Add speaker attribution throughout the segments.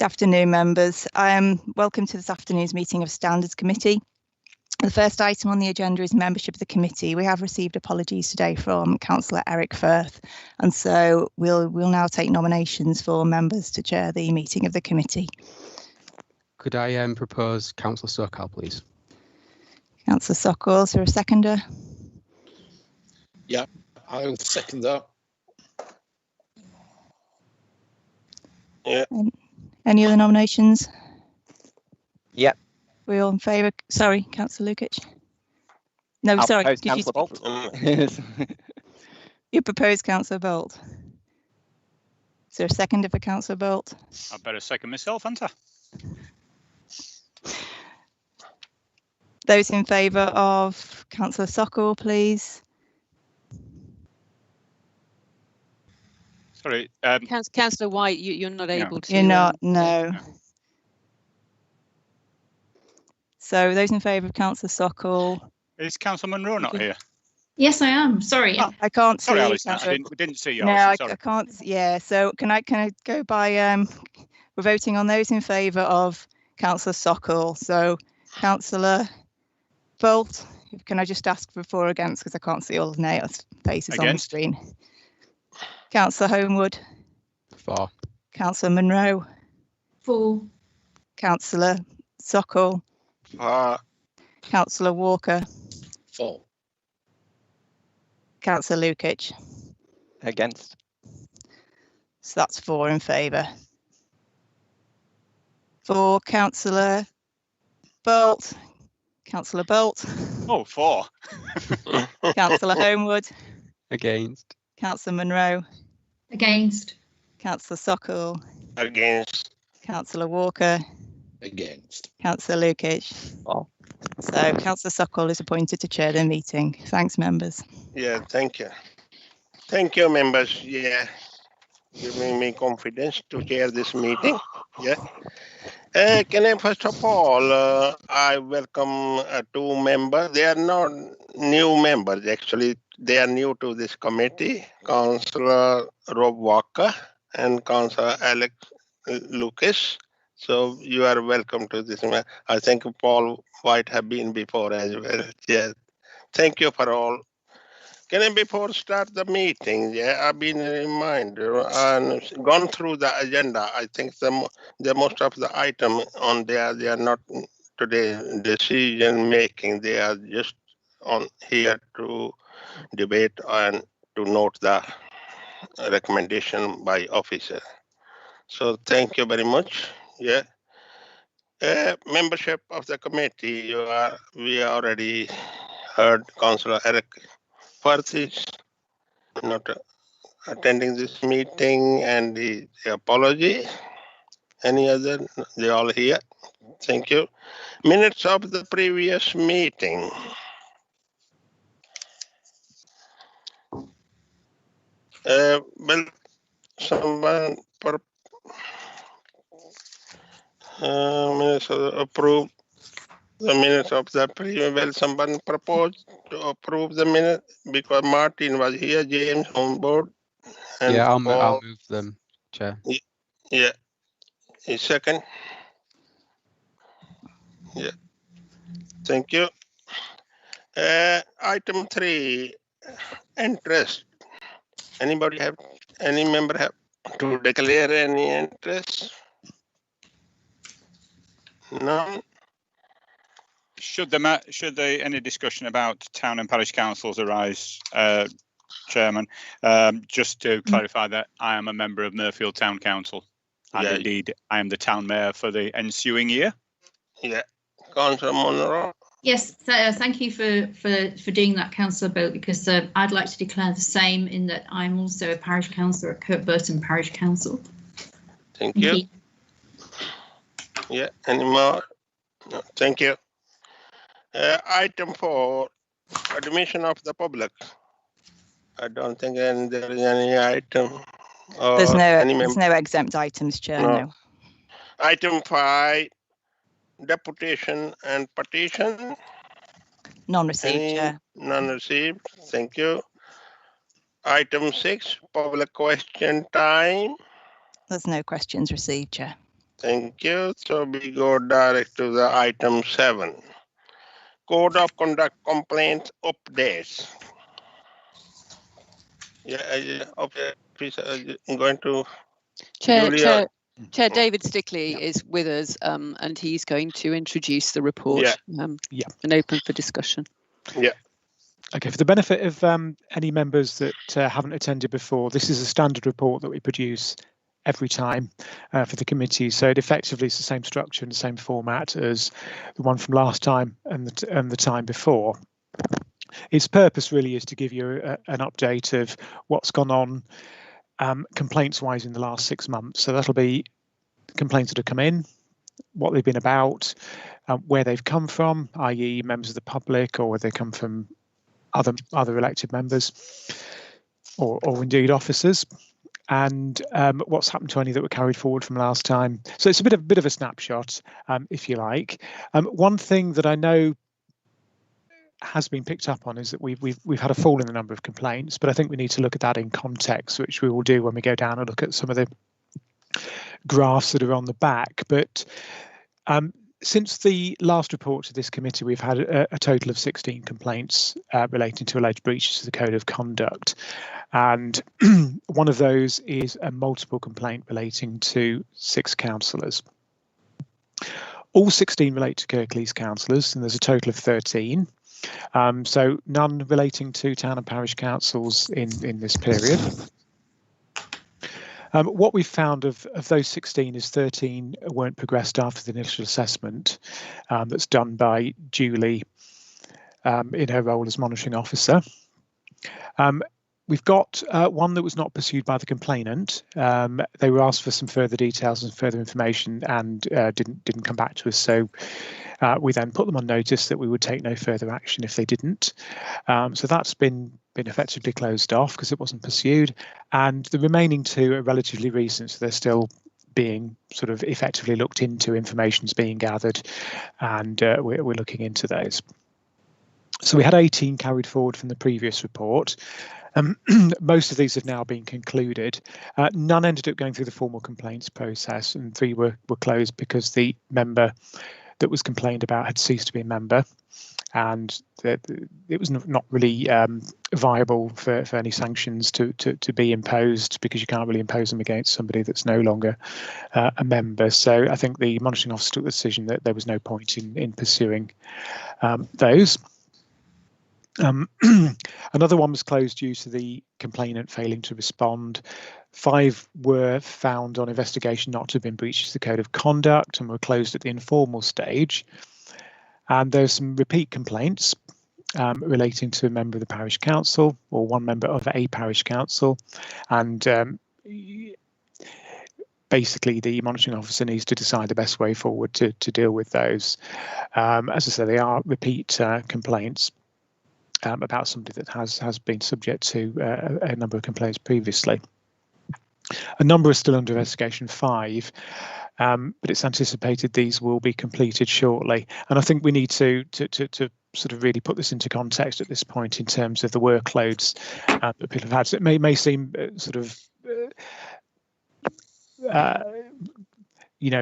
Speaker 1: Good afternoon, members. Welcome to this afternoon's meeting of Standards Committee. The first item on the agenda is membership of the committee. We have received apologies today from Councillor Eric Firth, and so we'll now take nominations for members to chair the meeting of the committee.
Speaker 2: Could I propose Councillor Sokal, please?
Speaker 1: Councillor Sokal, is there a seconder?
Speaker 3: Yeah, I'll second that. Yeah.
Speaker 1: Any other nominations?
Speaker 4: Yep.
Speaker 1: We all in favour? Sorry, Councillor Lukic. No,
Speaker 4: I'll
Speaker 1: sorry.
Speaker 4: propose Councillor Bolt.
Speaker 1: You proposed Councillor Bolt. Is there a seconder for Councillor Bolt?
Speaker 5: I better second myself, haven't I?
Speaker 1: Those in favour of Councillor Sokal, please.
Speaker 5: Sorry.
Speaker 6: Councillor White, you're not able to.
Speaker 1: You're not, no. So those in favour of Councillor Sokal.
Speaker 5: Is Councillor Munro not here?
Speaker 7: Yes, I am. Sorry.
Speaker 1: Oh, I can't see.
Speaker 5: Sorry, Alison. We didn't see you.
Speaker 1: No,
Speaker 5: Alison,
Speaker 1: I can't. Yeah. So can I go by? We're voting on those in favour of Councillor Sokal. So Councillor Bolt. Can I just ask for or against, because I can't see all the names faces on the screen. Councillor Homewood.
Speaker 2: For.
Speaker 1: Councillor Munro.
Speaker 7: For.
Speaker 1: Councillor Sokal.
Speaker 3: For.
Speaker 1: Councillor Walker.
Speaker 3: For.
Speaker 1: Councillor Lukic.
Speaker 4: Against.
Speaker 1: So that's 4 in favour. For Councillor Bolt. Councillor Bolt.
Speaker 5: Oh, 4.
Speaker 1: Councillor Homewood.
Speaker 2: Against.
Speaker 1: Councillor Munro.
Speaker 7: Against.
Speaker 1: Councillor Sokal.
Speaker 3: Against.
Speaker 1: Councillor Walker.
Speaker 3: Against.
Speaker 1: Councillor Lukic.
Speaker 4: For.
Speaker 1: So Councillor Sokal is appointed to chair the meeting. Thanks, members.
Speaker 3: Yeah, thank you. Thank you, members. Yeah, giving me confidence to chair this meeting. Yeah. Can I first of all, I welcome 2 members. They are not new members, actually. They are new to this committee. Councillor Rob Walker and Councillor Alex Lucas. So you are welcome to this. I think Paul White have been before as well. Yeah. Thank you for all. Can I, before start the meeting, yeah, I've been reminded and gone through the agenda. I think the most of the item on there, they are not today decision making. They are just on here to debate and to note the recommendation by officer. So thank you very much. Yeah. Membership of the committee, we already heard Councillor Eric Firth is not attending this meeting and the apology. Any other? They all here. Thank you. Minutes of the previous meeting. Will someone approve the minutes of the previous? Will someone propose to approve the minute? Because Martin was here, James on board. And
Speaker 2: yeah, I'll move them, Chair.
Speaker 3: Yeah. A second. Yeah. Thank you. Item 3, interest. Any member have to declare any interest? None.
Speaker 5: Should any discussion about town and parish councils arise, Chairman, just to clarify that I am a member of Mirfield Town Council, and indeed I am the town mayor for the ensuing year.
Speaker 3: Yeah, Councillor Munro.
Speaker 7: Yes, thank you for doing that, Councillor Boat, because I'd like to declare the same in that I'm also a parish councillor at Kirkburton Parish Council.
Speaker 3: Thank you. Yeah, any more? No, thank you. Item 4, admission of the public. I don't think there is any item.
Speaker 1: There's no exempt items, Chair. No.
Speaker 3: Item 5, deputation and petition.
Speaker 1: None received, Chair.
Speaker 3: None received. Thank you. Item 6, public question time.
Speaker 1: There's no questions received, Chair.
Speaker 3: Thank you. So we go direct to the item 7. Code of Conduct Complaints Updates. Yeah, okay. Please, I'm going to Julia.
Speaker 6: Chair David Stickley is with us, and he's going to introduce the report and open for discussion.
Speaker 3: Yeah.
Speaker 8: Okay, for the benefit of any members that haven't attended before, this is a standard report that we produce every time for the committee. So it effectively is the same structure and the same format as the one from last time and the time before. Its purpose really is to give you an update of what's gone on complaints-wise in the last 6 months. So that'll be complaints that have come in, what they've been about, where they've come from, i.e. members of the public, or where they come from other elected members or indeed officers, and what's happened to any that were carried forward from last time. So it's a bit of a snapshot, if you like. One thing that I know has been picked up on is that we've had a fall in the number of complaints, but I think we need to look at that in context, which we will do when we go down and look at some of the graphs that are on the back. But since the last report to this committee, we've had a total of 16 complaints relating to alleged breaches of the Code of Conduct. And one of those is a multiple complaint relating to 6 councillors. All 16 relate to Kirklees councillors, and there's a total of 13. So none relating to town and parish councils in this period. What we've found of those 16 is 13 weren't progressed after the initial assessment that's done by Julie in her role as monitoring officer. We've got one that was not pursued by the complainant. They were asked for some further details and further information and didn't come back to us. So we then put them on notice that we would take no further action if they didn't. So that's been effectively closed off because it wasn't pursued. And the remaining 2 are relatively recent, so they're still being sort of effectively looked into. Information's being gathered, and we're looking into those. So we had 18 carried forward from the previous report. Most of these have now been concluded. None ended up going through the formal complaints process, and 3 were closed because the member that was complained about had ceased to be a member, and it was not really viable for any sanctions to be imposed, because you can't really impose them against somebody that's no longer a member. So I think the monitoring officer took the decision that there was no point in pursuing those. Another one was closed due to the complainant failing to respond. 5 were found on investigation not to have been breaches of the Code of Conduct and were closed at the informal stage. And there's some repeat complaints relating to a member of the parish council or one member of a parish council. And basically the monitoring officer needs to decide the best way forward to deal with those. As I said, they are repeat complaints about somebody that has been subject to a number of complaints previously. A number are still under investigation, 5, but it's anticipated these will be completed shortly. And I think we need to sort of really put this into context at this point in terms of the workloads that people have had. So it may seem sort of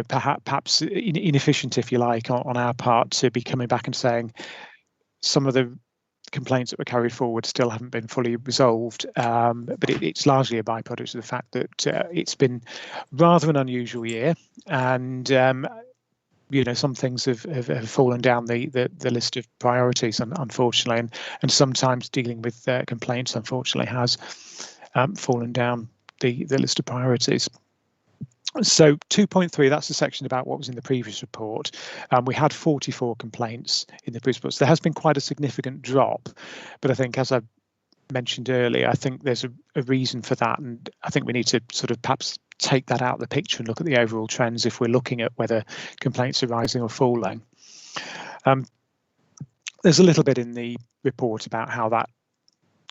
Speaker 8: perhaps inefficient, if you like, on our part to be coming back and saying some of the complaints that were carried forward still haven't been fully resolved, but it's largely a byproduct of the fact that it's been rather an unusual year, and some things have fallen down the list of priorities, unfortunately, and sometimes dealing with complaints, unfortunately, has fallen down the list of priorities. So 2.3, that's the section about what was in the previous report. We had 44 complaints in the previous report. So there has been quite a significant drop, but I think, as I mentioned earlier, I think there's a reason for that, and I think we need to sort of perhaps take that out of the picture and look at the overall trends if we're looking at whether complaints are rising or falling. There's a little bit in the report about how that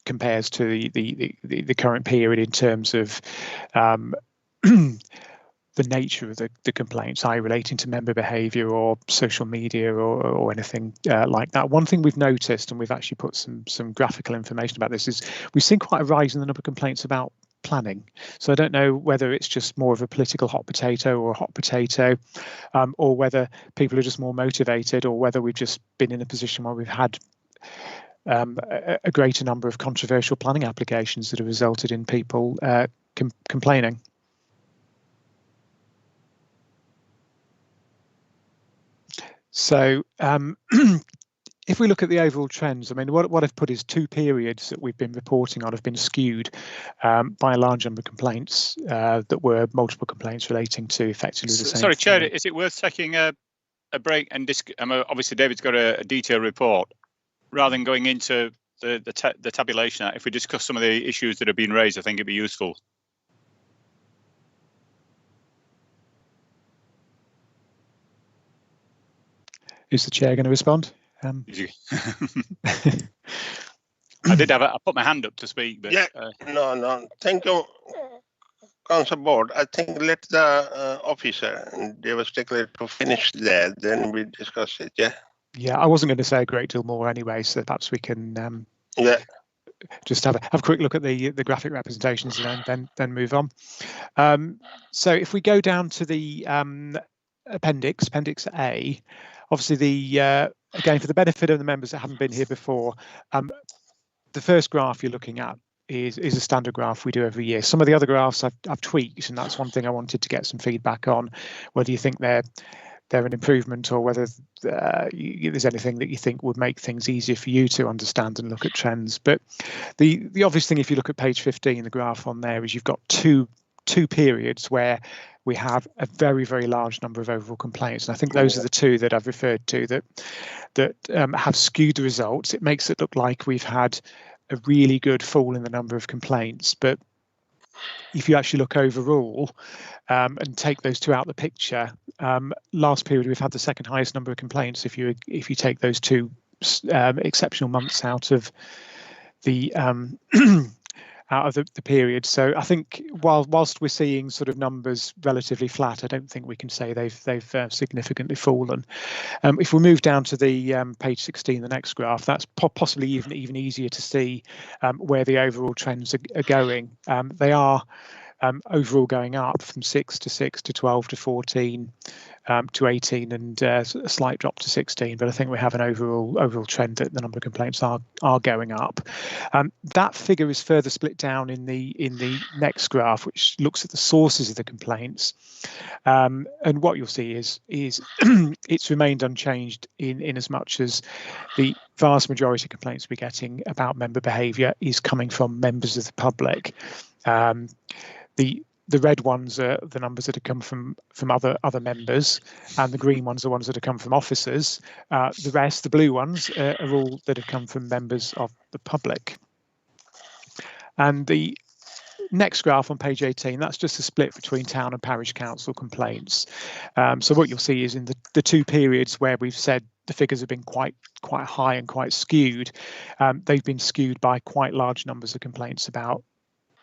Speaker 8: compares to the current period in terms of the nature of the complaints, i.e. relating to member behaviour or social media or anything like that. One thing we've noticed, and we've actually put some graphical information about this, is we've seen quite a rise in the number of complaints about planning. So I don't know whether it's just more of a political hot potato or a hot potato, or whether people are just more motivated, or whether we've just been in a position where we've had a greater number of controversial planning applications that have resulted in people complaining. So if we look at the overall trends, I mean, what I've put is 2 periods that we've been reporting on have been skewed by a large number of complaints that were multiple complaints relating to effectively the same.
Speaker 5: Sorry, Chair, is it worth taking a break and obviously David's got a detailed report, rather than going into the tabulation? If we discuss some of the issues that have been raised, I think it'd be useful.
Speaker 8: Is the chair going to respond?
Speaker 5: I put my hand up to speak, but
Speaker 3: no. Thank you, Council Board. I think let the officer, David Stickler, to finish there, then we discuss it.
Speaker 8: Yeah, I wasn't going to say a great deal more anyway, so perhaps we can just have a quick look at the graphic representations and then move on. So if we go down to the Appendix A, obviously again, for the benefit of the members that haven't been here before, the first graph you're looking at is a standard graph we do every year. Some of the other graphs I've tweaked, and that's one thing I wanted to get some feedback on, whether you think they're an improvement, or whether there's anything that you think would make things easier for you to understand and look at trends. But the obvious thing, if you look at page 15, the graph on there, is you've got two periods where we have a very, very large number of overall complaints. And I think those are the two that I've referred to that have skewed the results. It makes it look like we've had a really good fall in the number of complaints. But if you actually look overall and take those two out of the picture, last period we've had the second highest number of complaints if you take those two exceptional months out of the period. So I think whilst we're seeing sort of numbers relatively flat, I don't think we can say they've significantly fallen. If we move down to the page 16, the next graph, that's possibly even easier to see where the overall trends are going. They are overall going up from 6 to 6 to 12 to 14 to 18, and a slight drop to 16. But I think we have an overall trend that the number of complaints are going up. That figure is further split down in the next graph, which looks at the sources of the complaints. And what you'll see is it's remained unchanged in as much as the vast majority of complaints we're getting about member behaviour is coming from members of the public. The red ones are the numbers that have come from other members, and the green ones are ones that have come from officers. The rest, the blue ones, are all that have come from members of the public. And the next graph on page 18, that's just a split between town and parish council complaints. So what you'll see is in the 2 periods where we've said the figures have been quite high and quite skewed, they've been skewed by quite large numbers of complaints about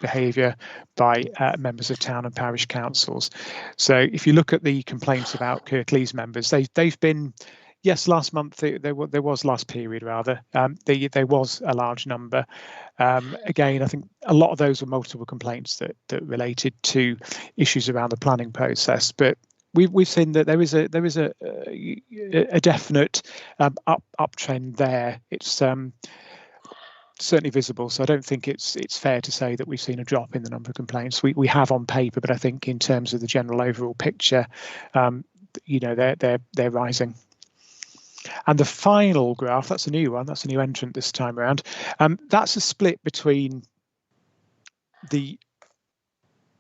Speaker 8: behaviour by members of town and parish councils. So if you look at the complaints about Kirklees members, they've been, yes, last month there was last period rather, there was a large number. Again, I think a lot of those were multiple complaints that related to issues around the planning process, but we've seen that there is a definite uptrend there. It's certainly visible, so I don't think it's fair to say that we've seen a drop in the number of complaints. We have on paper, but I think in terms of the general overall picture, they're rising. And the final graph, that's a new one, that's a new entrant this time around. That's a split between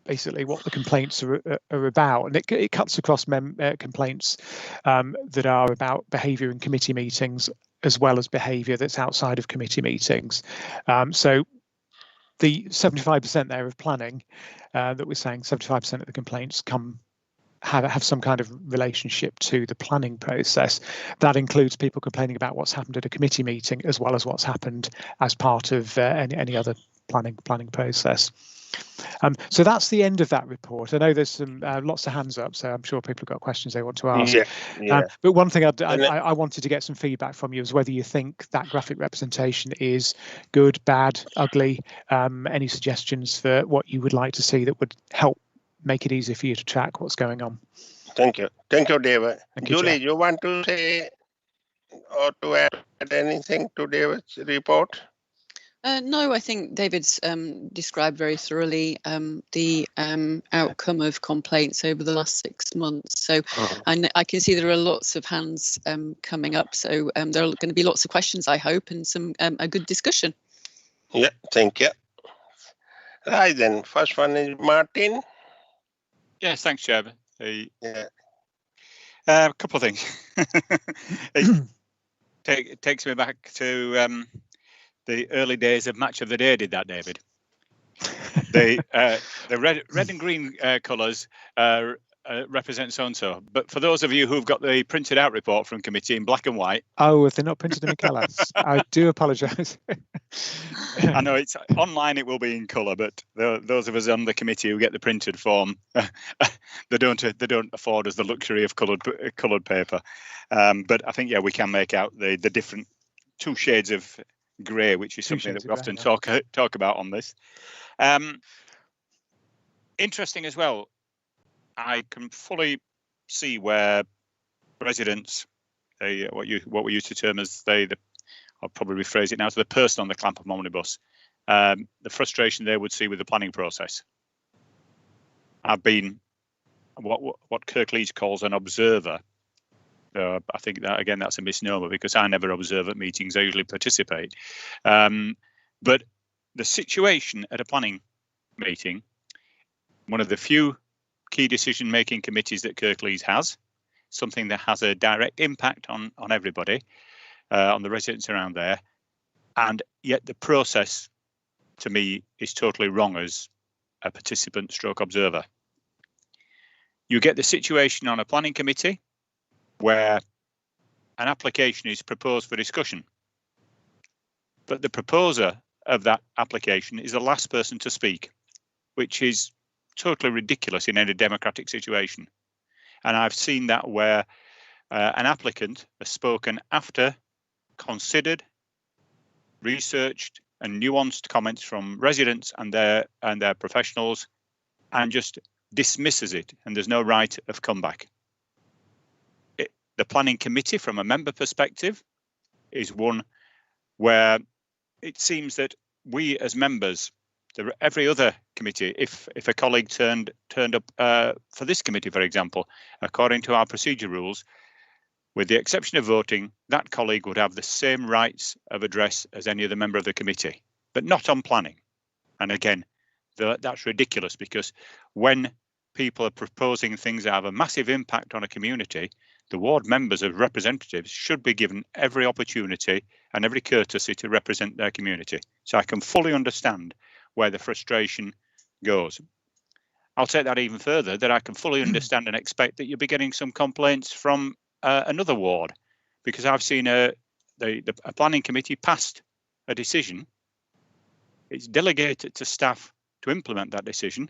Speaker 8: basically what the complaints are about, and it cuts across complaints that are about behaviour in committee meetings, as well as behaviour that's outside of committee meetings. So the 75% there of planning that we're saying 75% of the complaints have some kind of relationship to the planning process. That includes people complaining about what's happened at a committee meeting, as well as what's happened as part of any other planning process. So that's the end of that report. I know there's some lots of hands up, so I'm sure people have got questions they want to ask. But one thing I wanted to get some feedback from you is whether you think that graphic representation is good, bad, ugly. Any suggestions for what you would like to see that would help make it easier for you to track what's going on?
Speaker 3: Thank you, David.
Speaker 8: Thank you,
Speaker 3: Julie, you want to say or to add anything to David's report?
Speaker 6: No, I think David's described very thoroughly the outcome of complaints over the last 6 months. So I can see there are lots of hands coming up. So there are going to be lots of questions, I hope, and some a good discussion.
Speaker 3: Yeah, thank you. Right then, first one is Martin.
Speaker 5: Yes, thanks, Chairman. A couple of things. It takes me back to the early days of Match of the Day, did that, David? The red and green colours represent so-and-so. But for those of you who've got the printed out report from committee in black and white.
Speaker 8: Oh, if they're not printed in colour, I do apologise.
Speaker 5: I know it's online, it will be in colour, but those of us on the committee who get the printed form, they don't afford us the luxury of coloured paper. But I think, yeah, we can make out the different 2 shades of grey, which is something that we often talk about on this. Interesting as well, I can fully see where residents, what we used to term as I'll probably rephrase it now to the person on the Clapham omnibus, the frustration they would see with the planning process. I've been what Kirklees calls an observer. I think that, again, that's a misnomer because I never observe at meetings, I usually participate. But the situation at a planning meeting, one of the few key decision-making committees that Kirklees has, something that has a direct impact on everybody, on the residents around there, and yet the process, to me, is totally wrong as a participant stroke observer. You get the situation on a planning committee where an application is proposed for discussion, but the proposer of that application is the last person to speak, which is totally ridiculous in any democratic situation. And I've seen that where an applicant has spoken after considered, researched and nuanced comments from residents and their professionals, and just dismisses it, and there's no right of comeback. The planning committee, from a member perspective, is one where it seems that we as members, every other committee, if a colleague turned up for this committee, for example, according to our procedure rules, with the exception of voting, that colleague would have the same rights of address as any other member of the committee, but not on planning. And again, that's ridiculous, because when people are proposing things that have a massive impact on a community, the ward members as representatives should be given every opportunity and every courtesy to represent their community. So I can fully understand where the frustration goes. I'll take that even further, that I can fully understand and expect that you'll be getting some complaints from another ward, because I've seen a planning committee passed a decision. It's delegated to staff to implement that decision,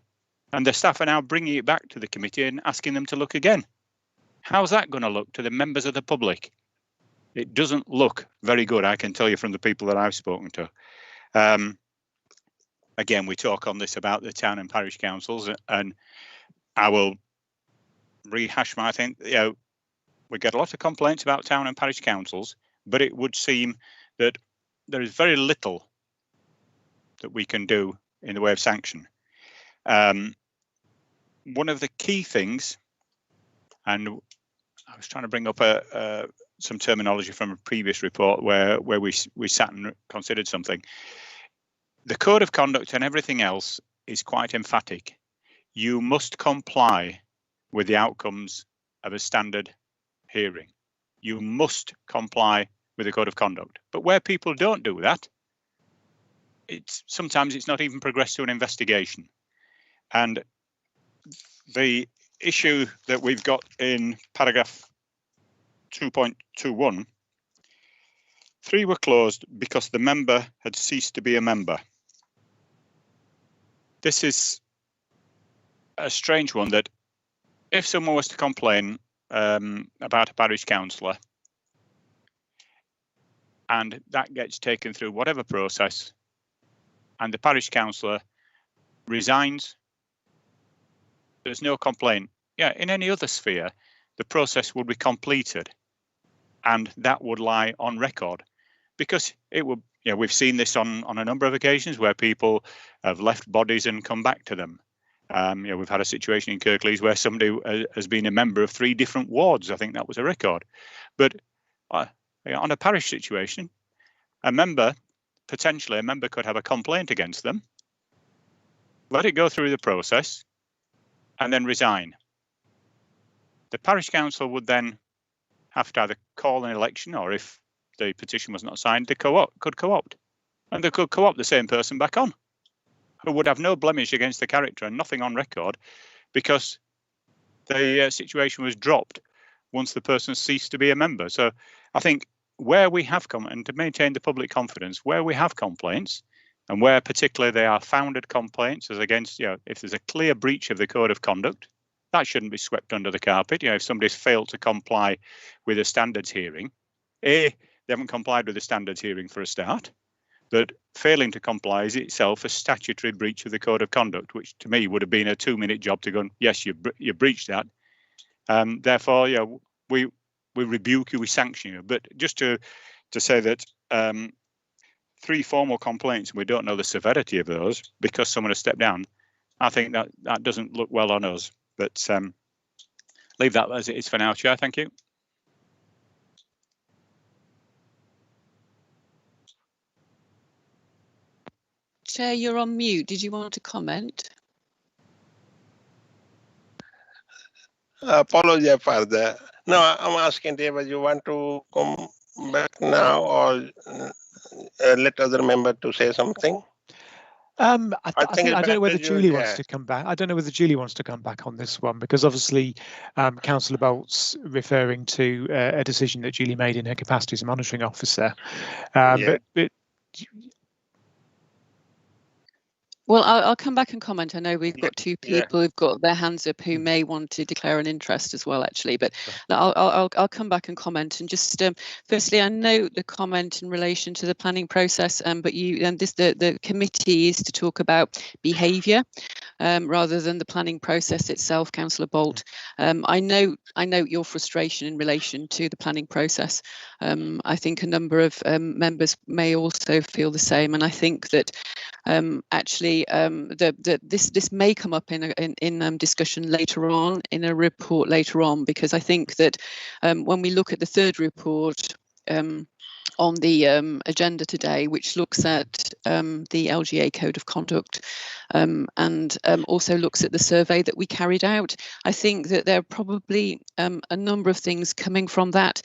Speaker 5: and the staff are now bringing it back to the committee and asking them to look again. How's that going to look to the members of the public? It doesn't look very good, I can tell you from the people that I've spoken to. Again, we talk on this about the town and parish councils, and I will rehash my thing. We get a lot of complaints about town and parish councils, but it would seem that there is very little that we can do in the way of sanction. One of the key things, and I was trying to bring up some terminology from a previous report where we sat and considered something. The code of conduct and everything else is quite emphatic. You must comply with the outcomes of a standard hearing. You must comply with the code of conduct. But where people don't do that, sometimes it's not even progressed to an investigation. And the issue that we've got in paragraph 2.21, 3 were closed because the member had ceased to be a member. this is a strange one, that if someone was to complain about a parish councillor, and that gets taken through whatever process, and the parish councillor resigns, there's no complaint. Yeah, in any other sphere, the process would be completed, and that would lie on record, because it would. Yeah, we've seen this on a number of occasions where people have left bodies and come back to them. We've had a situation in Kirklees where somebody has been a member of 3 different wards. I think that was a record. But on a parish situation, potentially a member could have a complaint against them, let it go through the process, and then resign. The parish council would then have to either call an election, or if the petition was not signed, they could co-opt. And they could co-opt the same person back on, who would have no blemish against the character and nothing on record, because the situation was dropped once the person ceased to be a member. So I think where we have and to maintain the public confidence, where we have complaints, and where particularly they are founded complaints as against, if there's a clear breach of the code of conduct, that shouldn't be swept under the carpet. If somebody's failed to comply with a standards hearing, they haven't complied with the standards hearing for a start, but failing to comply is itself a statutory breach of the code of conduct, which to me would have been a 2-minute job to go, yes, you breached that. Therefore, we rebuke you, we sanction you. But just to say that 3 formal complaints, we don't know the severity of those because someone has stepped down, I think that doesn't look well on us. But leave that as it is for now, Chair. Thank you.
Speaker 6: Chair, you're on mute. Did you want to comment?
Speaker 3: Apologize for that. No, I'm asking David, you want to come back now, or let other member to say something?
Speaker 8: I don't know whether Julie
Speaker 3: yeah.
Speaker 8: wants to come back. I don't know whether Julie wants to come back on this one, because obviously Councillor Bolt's referring to a decision that Julie made in her capacity as a monitoring officer.
Speaker 3: Yeah.
Speaker 8: But
Speaker 6: Well, I'll come back and comment. I know we've got 2
Speaker 3: Yeah.
Speaker 6: people who've got their hands up who may want to declare an interest as well, actually. But I'll come back and comment. And just firstly, I note the comment in relation to the planning process, but the committee is to talk about behaviour rather than the planning process itself, Councillor Bolt. I note your frustration in relation to the planning process. I think a number of members may also feel the same, and I think that actually this may come up in discussion later on, in a report later on, because I think that when we look at the 3rd report on the agenda today, which looks at the LGA Code of Conduct and also looks at the survey that we carried out, I think that there are probably a number of things coming from that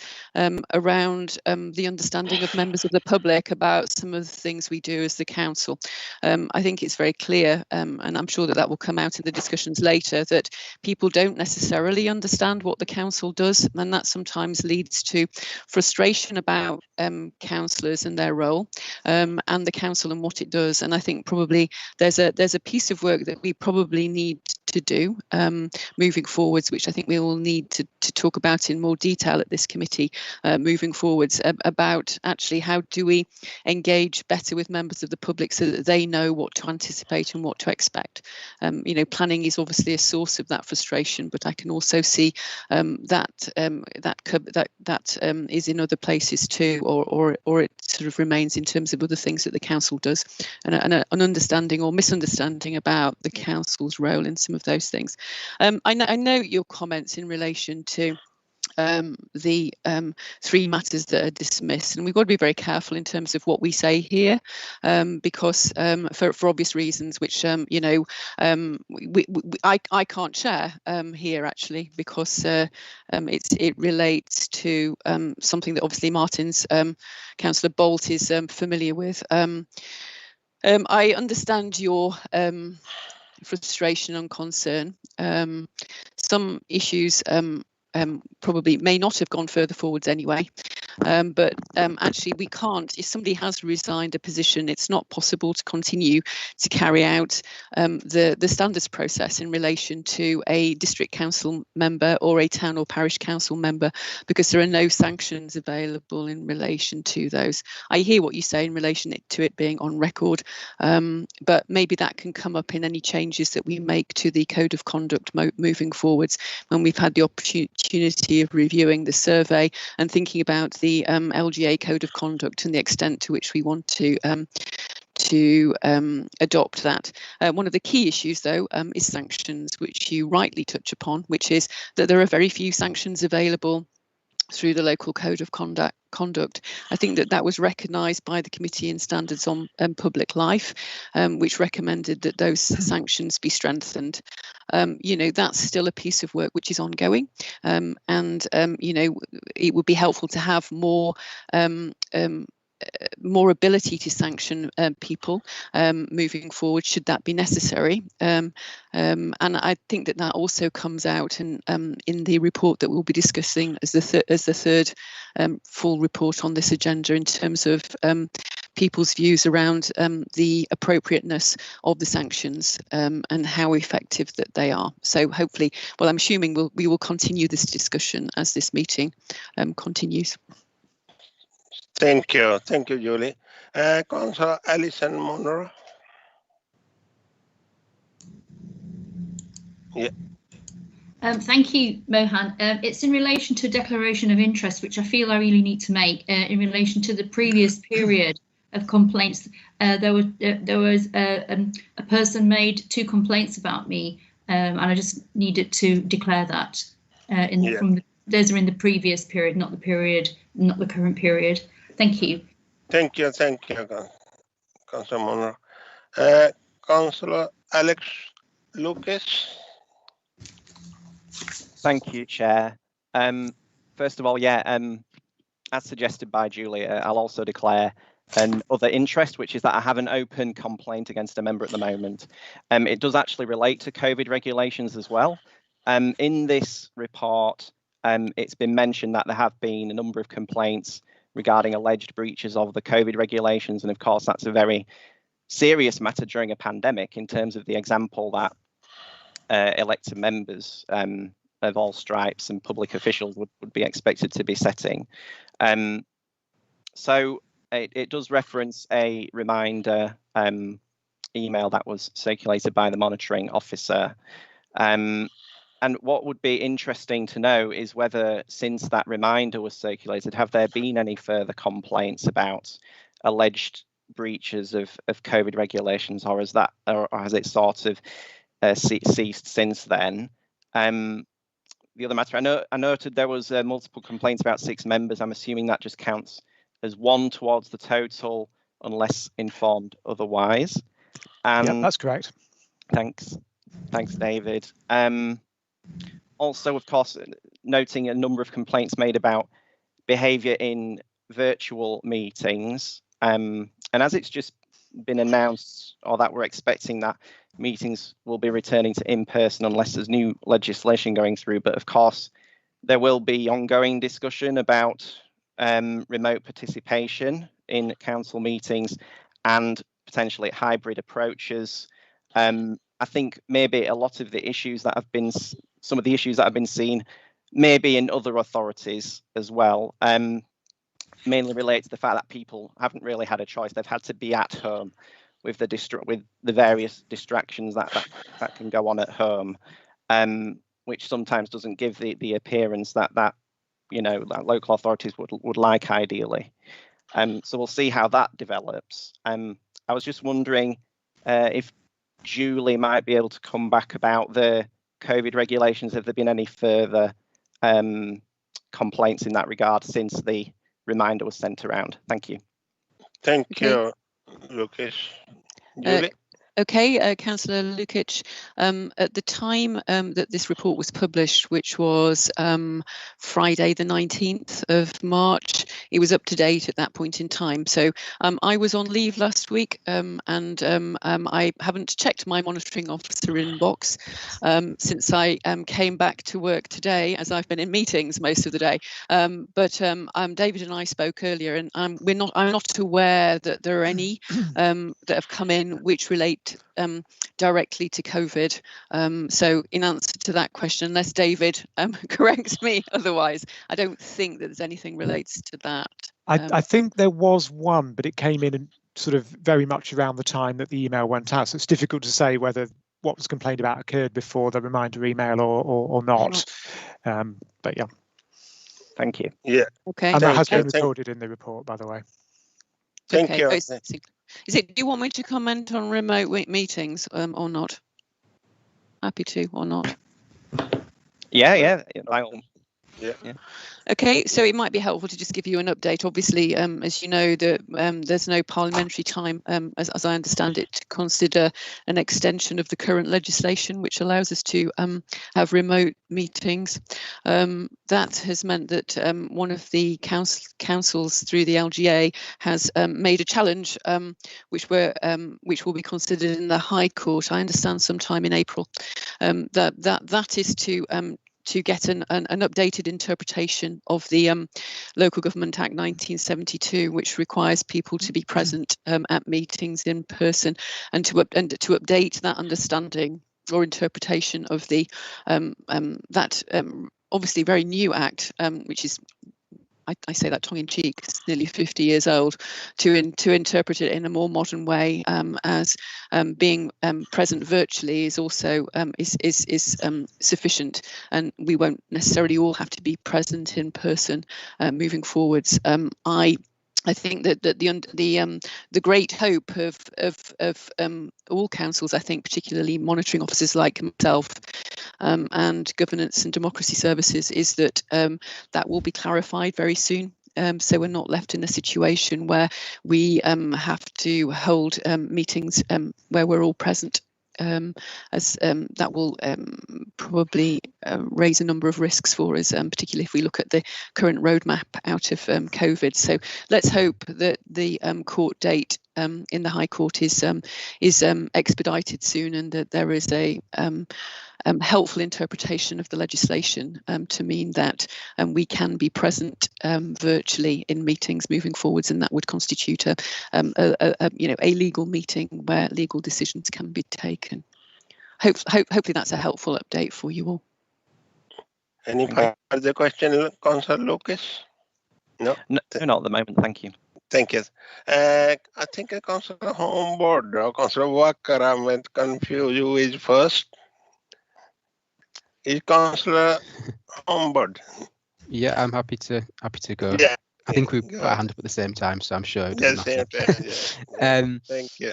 Speaker 6: around the understanding of members of the public about some of the things we do as the council. I think it's very clear, and I'm sure that will come out in the discussions later, that people don't necessarily understand what the council does, and that sometimes leads to frustration about councillors and their role, and the council and what it does. And I think probably there's a piece of work that we probably need to do moving forwards, which I think we all need to talk about in more detail at this committee moving forwards, about actually how do we engage better with members of the public so that they know what to anticipate and what to expect. Planning is obviously a source of that frustration, but I can also see that is in other places too, or it sort of remains in terms of other things that the council does, and an understanding or misunderstanding about the council's role in some of those things. I note your comments in relation to the 3 matters that are dismissed, and we've got to be very careful in terms of what we say here, because for obvious reasons, which I can't share here actually, because it relates to something that obviously Martin's Councillor Bolt is familiar with. I understand your frustration and concern. Some issues probably may not have gone further forwards anyway. But actually we can't, if somebody has resigned a position, it's not possible to continue to carry out the standards process in relation to a district council member or a town or parish council member, because there are no sanctions available in relation to those. I hear what you say in relation to it being on record, but maybe that can come up in any changes that we make to the code of conduct moving forwards, when we've had the opportunity of reviewing the survey and thinking about the LGA code of conduct and the extent to which we want to adopt that. One of the key issues, though, is sanctions, which you rightly touch upon, which is that there are very few sanctions available through the local code of conduct. I think that was recognised by the Committee in Standards on Public Life, which recommended that those sanctions be strengthened. You know, that's still a piece of work which is ongoing, and you know, it would be helpful to have more ability to sanction people moving forward, should that be necessary. And I think that also comes out in the report that we'll be discussing as the third full report on this agenda, in terms of people's views around the appropriateness of the sanctions and how effective that they are. So hopefully, well, I'm assuming we will continue this discussion as this meeting continues.
Speaker 3: Thank you, Julie. Councillor Alison Monroe. Yeah.
Speaker 7: Thank you, Mohan. It's in relation to a declaration of interest, which I feel I really need to make in relation to the previous period of complaints. There was a person made 2 complaints about me, and I just needed to declare that. Those are in the previous period, not the current period. Thank you.
Speaker 3: Thank you, Councillor Monroe. Councillor Alex Lucas.
Speaker 4: Thank you, Chair. First of all, as suggested by Julie, I'll also declare another interest, which is that I have an open complaint against a member at the moment. It does actually relate to COVID regulations as well. In this report, it's been mentioned that there have been a number of complaints regarding alleged breaches of the COVID regulations. And of course, that's a very serious matter during a pandemic, in terms of the example that elected members of all stripes and public officials would be expected to be setting. So it does reference a reminder email that was circulated by the monitoring officer. And what would be interesting to know is whether, since that reminder was circulated, have there been any further complaints about alleged breaches of COVID regulations, or has it sort of ceased since then? The other matter, I noted there was multiple complaints about 6 members. I'm assuming that just counts as 1 towards the total, unless informed otherwise.
Speaker 8: Yeah, that's correct.
Speaker 4: Thanks, David. Also, of course, noting a number of complaints made about behaviour in virtual meetings. And as it's just been announced, or that we're expecting that meetings will be returning to in-person unless there's new legislation going through. But of course, there will be ongoing discussion about remote participation in council meetings and potentially hybrid approaches. I think maybe a lot of the issues that have been, some of the issues that have been seen, maybe in other authorities as well, mainly relate to the fact that people haven't really had a choice. They've had to be at home with the various distractions that can go on at home, which sometimes doesn't give the appearance that that local authorities would like ideally. So we'll see how that develops. I was just wondering if Julie might be able to come back about the COVID regulations. Have there been any further complaints in that regard since the reminder was sent around? Thank you.
Speaker 3: Thank you, Lucas. Julie?
Speaker 6: Okay, Councillor Lukic, at the time that this report was published, which was Friday the 19th of March, it was up to date at that point in time. So I was on leave last week, and I haven't checked my monitoring officer inbox since I came back to work today, as I've been in meetings most of the day. But David and I spoke earlier, and I'm not aware that there are any that have come in which relate directly to COVID. So in answer to that question, unless David corrects me otherwise, I don't think that there's anything relates to that.
Speaker 8: I think there was one, but it came in sort of very much around the time that the email went out. So it's difficult to say whether what was complained about occurred before the reminder email or not. But yeah.
Speaker 4: Thank you.
Speaker 3: Yeah.
Speaker 6: Okay.
Speaker 8: And that has been recorded in the report, by the way.
Speaker 3: Thank
Speaker 6: Okay.
Speaker 3: you.
Speaker 6: Is it? Do you want me to comment on remote meetings or not? Happy to or not?
Speaker 4: Yeah.
Speaker 3: Yeah.
Speaker 6: Okay, so it might be helpful to just give you an update. Obviously, as you know, there's no parliamentary time, as I understand it, to consider an extension of the current legislation, which allows us to have remote meetings. That has meant that one of the councils through the LGA has made a challenge, which will be considered in the High Court. I understand sometime in April. That is to get an updated interpretation of the Local Government Act 1972, which requires people to be present at meetings in person, and to update that understanding or interpretation of the that obviously very new act, which is, I say that tongue in cheek, it's nearly 50 years old, to interpret it in a more modern way, as being present virtually is also is sufficient, and we won't necessarily all have to be present in person moving forwards. I think that the great hope of all councils, I think particularly monitoring officers like myself, and governance and democracy services, is that that will be clarified very soon. So we're not left in a situation where we have to hold meetings where we're all present, as that will probably raise a number of risks for us, particularly if we look at the current roadmap out of COVID. So let's hope that the court date in the High Court is expedited soon, and that there is a helpful interpretation of the legislation to mean that we can be present virtually in meetings moving forwards, and that would constitute a legal meeting where legal decisions can be taken. Hopefully that's a helpful update for you all.
Speaker 3: Any further question, Councillor Lucas? No,
Speaker 4: not at the moment. Thank you.
Speaker 3: Thank you. I think Councillor Homeboard or Councillor Walker, I'm confused. Who is first? Is Councillor Homeboard?
Speaker 2: Yeah, I'm happy to go.
Speaker 3: Yeah.
Speaker 2: I think we put our hand up at the same time, so I'm sure it doesn't
Speaker 3: matter. Thank you.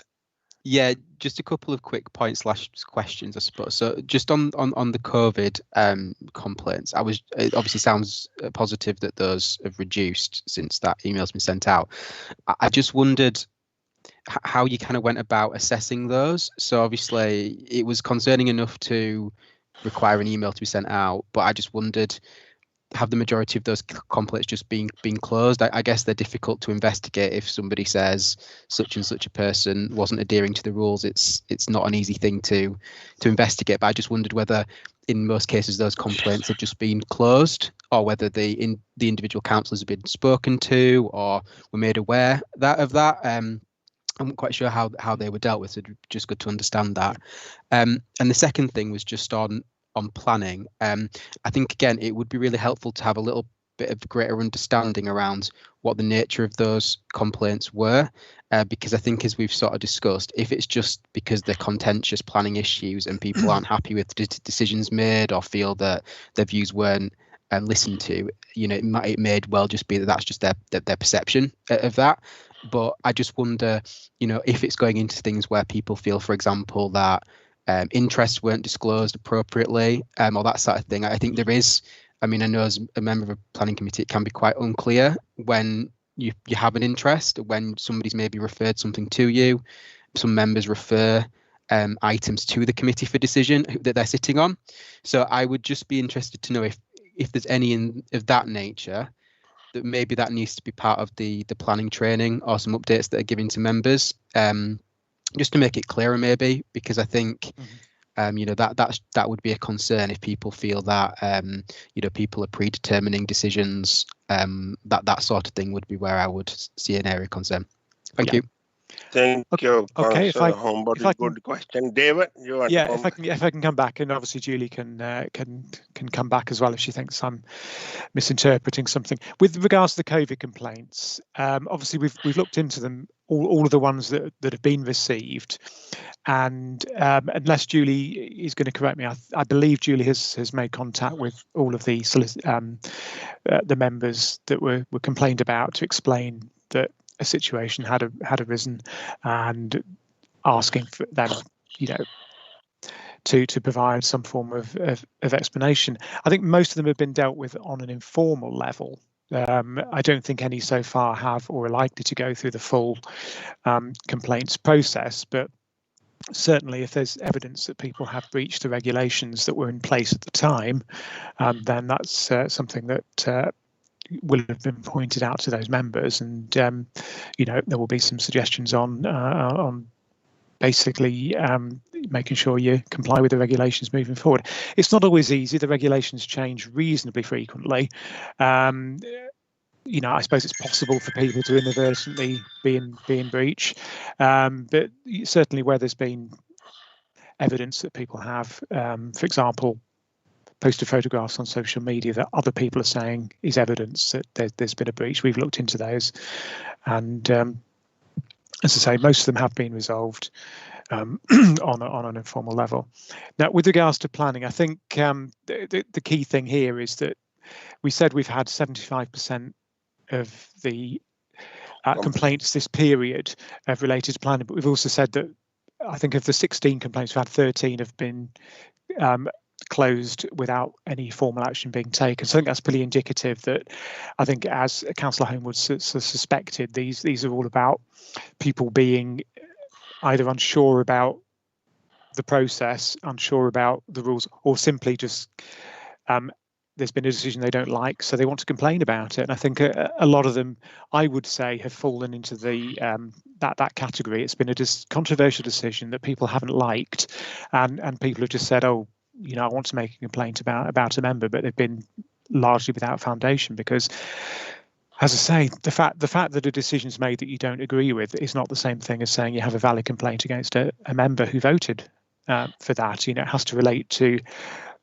Speaker 2: Yeah, just a couple of quick points / questions, I suppose. So just on the COVID complaints, it obviously sounds positive that those have reduced since that email's been sent out. I just wondered how you kind of went about assessing those. So obviously it was concerning enough to require an email to be sent out, but I just wondered, have the majority of those complaints just been closed? I guess they're difficult to investigate. If somebody says such and such a person wasn't adhering to the rules, it's not an easy thing to investigate. But I just wondered whether in most cases those complaints have just been closed, or whether the individual councillors have been spoken to or were made aware of that. I'm not quite sure how they were dealt with, so just good to understand that. And the second thing was just on planning. I think, again, it would be really helpful to have a little bit of greater understanding around what the nature of those complaints were, because I think, as we've sort of discussed, if it's just because they're contentious planning issues and people aren't happy with decisions made or feel that their views weren't listened to, it may well just be that that's just their perception of that. But I just wonder, if it's going into things where people feel, for example, that interests weren't disclosed appropriately, or that sort of thing. I think there is, I know as a member of a planning committee, it can be quite unclear when you have an interest, when somebody's maybe referred something to you. Some members refer items to the committee for decision that they're sitting on. So I would just be interested to know if there's any of that nature, that maybe that needs to be part of the planning training or some updates that are given to members, just to make it clearer maybe, because I think that would be a concern if people feel that people are predetermining decisions. That sort of thing would be where I would see an area of concern. Thank you.
Speaker 3: Thank you.
Speaker 8: Okay,
Speaker 3: Good question, David. You are
Speaker 8: if I can come back, and obviously Julie can come back as well if she thinks I'm misinterpreting something. With regards to the COVID complaints, obviously we've looked into them, all of the ones that have been received, and unless Julie is going to correct me, I believe Julie has made contact with all of the members that were complained about to explain that a situation had arisen, and asking for them, to provide some form of explanation. I think most of them have been dealt with on an informal level. I don't think any so far have or are likely to go through the full complaints process, but certainly if there's evidence that people have breached the regulations that were in place at the time, then that's something that will have been pointed out to those members, and there will be some suggestions on basically making sure you comply with the regulations moving forward. It's not always easy. The regulations change reasonably frequently. I suppose it's possible for people to inadvertently be in breach, but certainly where there's been evidence that people have, for example, posted photographs on social media that other people are saying is evidence that there's been a breach. We've looked into those, and as I say, most of them have been resolved on an informal level. Now, with regards to planning, I think the key thing here is that we said we've had 75% of the complaints this period have related to planning, but we've also said that I think of the 16 complaints we've had, 13 have been closed without any formal action being taken. So I think that's pretty indicative that, I think, as Councillor Homewood suspected, these are all about people being either unsure about the process, unsure about the rules, or simply just there's been a decision they don't like, so they want to complain about it. And I think a lot of them, I would say, have fallen into the that category. It's been a controversial decision that people haven't liked, and people have just said, oh, I want to make a complaint about a member, but they've been largely without foundation, because, as I say, the fact that a decision's made that you don't agree with is not the same thing as saying you have a valid complaint against a member who voted for that. It has to relate to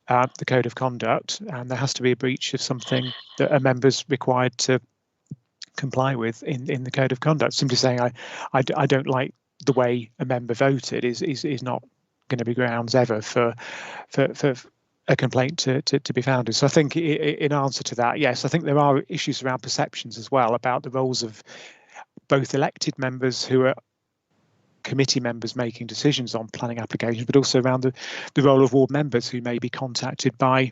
Speaker 8: the code of conduct, and there has to be a breach of something that a member's required to comply with in the code of conduct. Simply saying I don't like the way a member voted is not going to be grounds ever for a complaint to be founded. So I think in answer to that, yes, I think there are issues around perceptions as well about the roles of both elected members who are committee members making decisions on planning applications, but also around the role of ward members who may be contacted by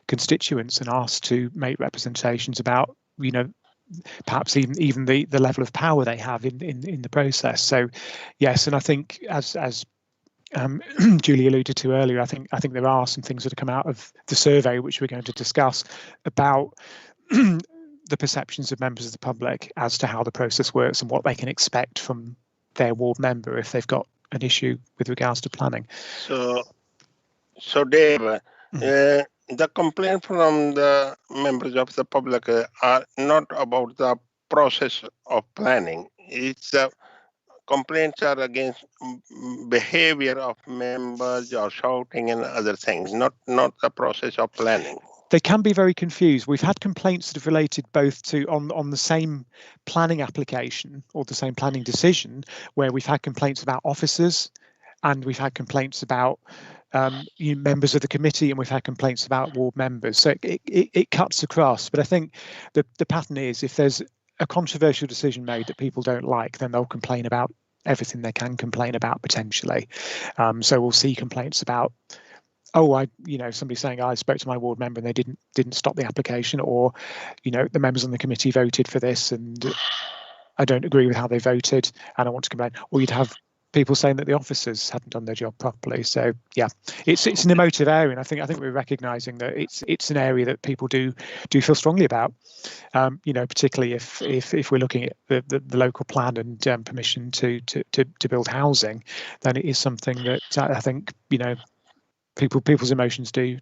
Speaker 8: constituents and asked to make representations about, perhaps even the level of power they have in the process. So yes, and I think as Julie alluded to earlier, I think there are some things that have come out of the survey which we're going to discuss about the perceptions of members of the public as to how the process works and what they can expect from their ward member if they've got an issue with regards to planning.
Speaker 3: So Dave, the complaint from the members of the public are not about the process of planning. It's complaints are against behavior of members or shouting and other things, not the process of planning.
Speaker 8: They can be very confused. We've had complaints that have related both to on the same planning application or the same planning decision, where we've had complaints about officers, and we've had complaints about members of the committee, and we've had complaints about ward members. So it cuts across. But I think the pattern is, if there's a controversial decision made that people don't like, then they'll complain about everything they can complain about potentially. So we'll see complaints about, somebody saying I spoke to my ward member and they didn't stop the application, or the members on the committee voted for this and I don't agree with how they voted and I want to complain. Or you'd have people saying that the officers hadn't done their job properly. So yeah, it's an emotive area, and I think we're recognising that it's an area that people do feel strongly about. Particularly if we're looking at the local plan and permission to build housing, then it is something that I think people's emotions do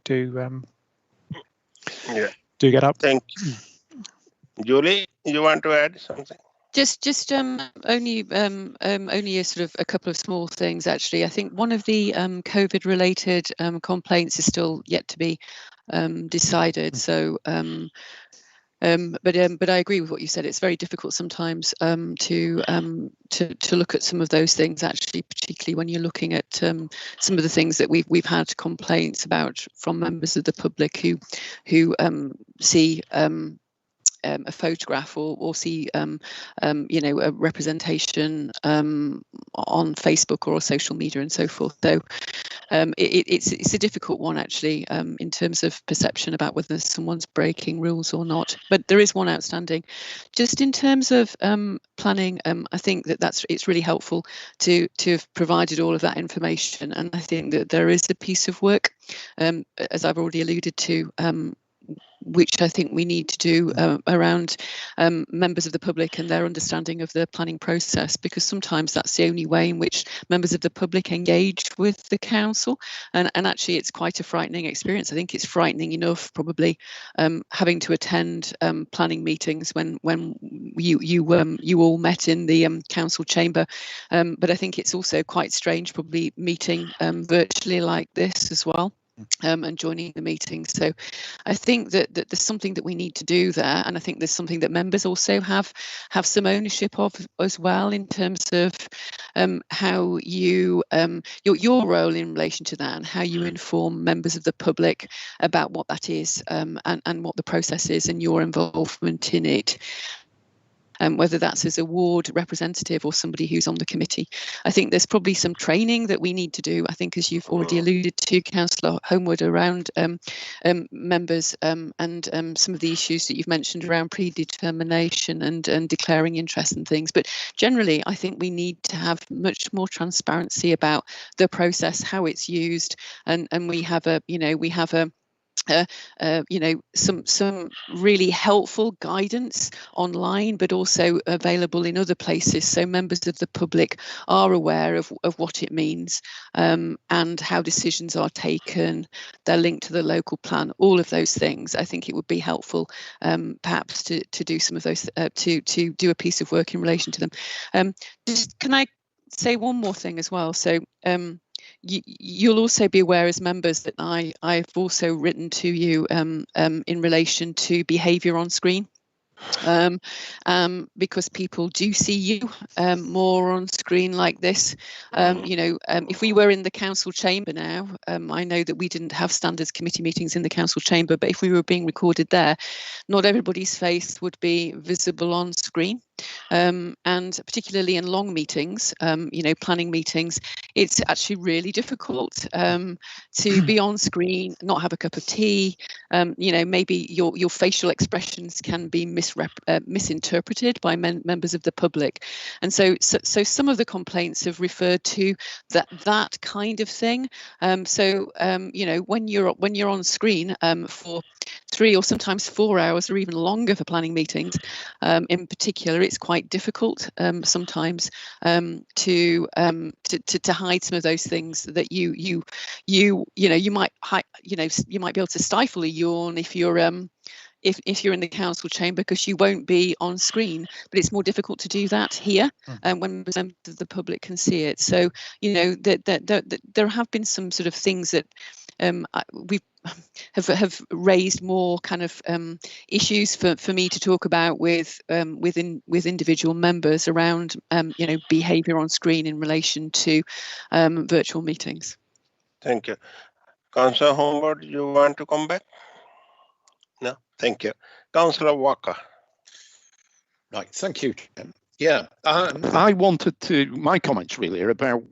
Speaker 8: get up.
Speaker 3: Thank you. Julie, you want to add something?
Speaker 6: Just only a sort of a couple of small things actually. I think one of the COVID related complaints is still yet to be decided. So but I agree with what you said. It's very difficult sometimes to look at some of those things actually, particularly when you're looking at some of the things that we've had complaints about from members of the public who see a photograph or see a representation on Facebook or social media and so forth. So it's a difficult one actually in terms of perception about whether someone's breaking rules or not. But there is one outstanding. Just in terms of planning, I think it's really helpful to have provided all of that information, and I think that there is a piece of work, as I've already alluded to, which I think we need to do around members of the public and their understanding of the planning process, because sometimes that's the only way in which members of the public engage with the council, and actually it's quite a frightening experience. I think it's frightening enough probably having to attend planning meetings when you all met in the council chamber, but I think it's also quite strange probably meeting virtually like this as well. And joining the meetings. So I think that there's something that we need to do there, and I think there's something that members also have some ownership of as well, in terms of how you your role in relation to that, and how you inform members of the public about what that is, and what the process is, and your involvement in it. Whether that's as a ward representative or somebody who's on the committee. I think there's probably some training that we need to do. I think, as you've already alluded to, Councillor Homewood, around members and some of the issues that you've mentioned around predetermination and declaring interest and things. But generally, I think we need to have much more transparency about the process, how it's used, and we have some really helpful guidance online, but also available in other places, so members of the public are aware of what it means, and how decisions are taken, they're linked to the local plan, all of those things. I think it would be helpful perhaps to do some of those, to do a piece of work in relation to them. Just can I say one more thing as well? So you'll also be aware as members that I've also written to you in relation to behaviour on screen, because people do see you more on screen like this. If we were in the council chamber now, I know that we didn't have standards committee meetings in the council chamber, but if we were being recorded there, not everybody's face would be visible on screen. And particularly in long meetings, planning meetings, it's actually really difficult to be on screen, not have a cup of tea. Maybe your facial expressions can be misinterpreted by members of the public, and so some of the complaints have referred to that kind of thing. When you're on screen for 3 or sometimes 4 hours or even longer for planning meetings, in particular, it's quite difficult sometimes to hide some of those things that you might be able to stifle a yawn if you're in the council chamber, because you won't be on screen, but it's more difficult to do that here when members of the public can see it. So there have been some sort of things that we have raised more kind of issues for me to talk about with individual members around behaviour on screen in relation to virtual meetings.
Speaker 3: Thank you. Councillor Homewood, you want to come back? No, thank you. Councillor Walker.
Speaker 9: Right, thank you. Yeah, I wanted to, my comments really are about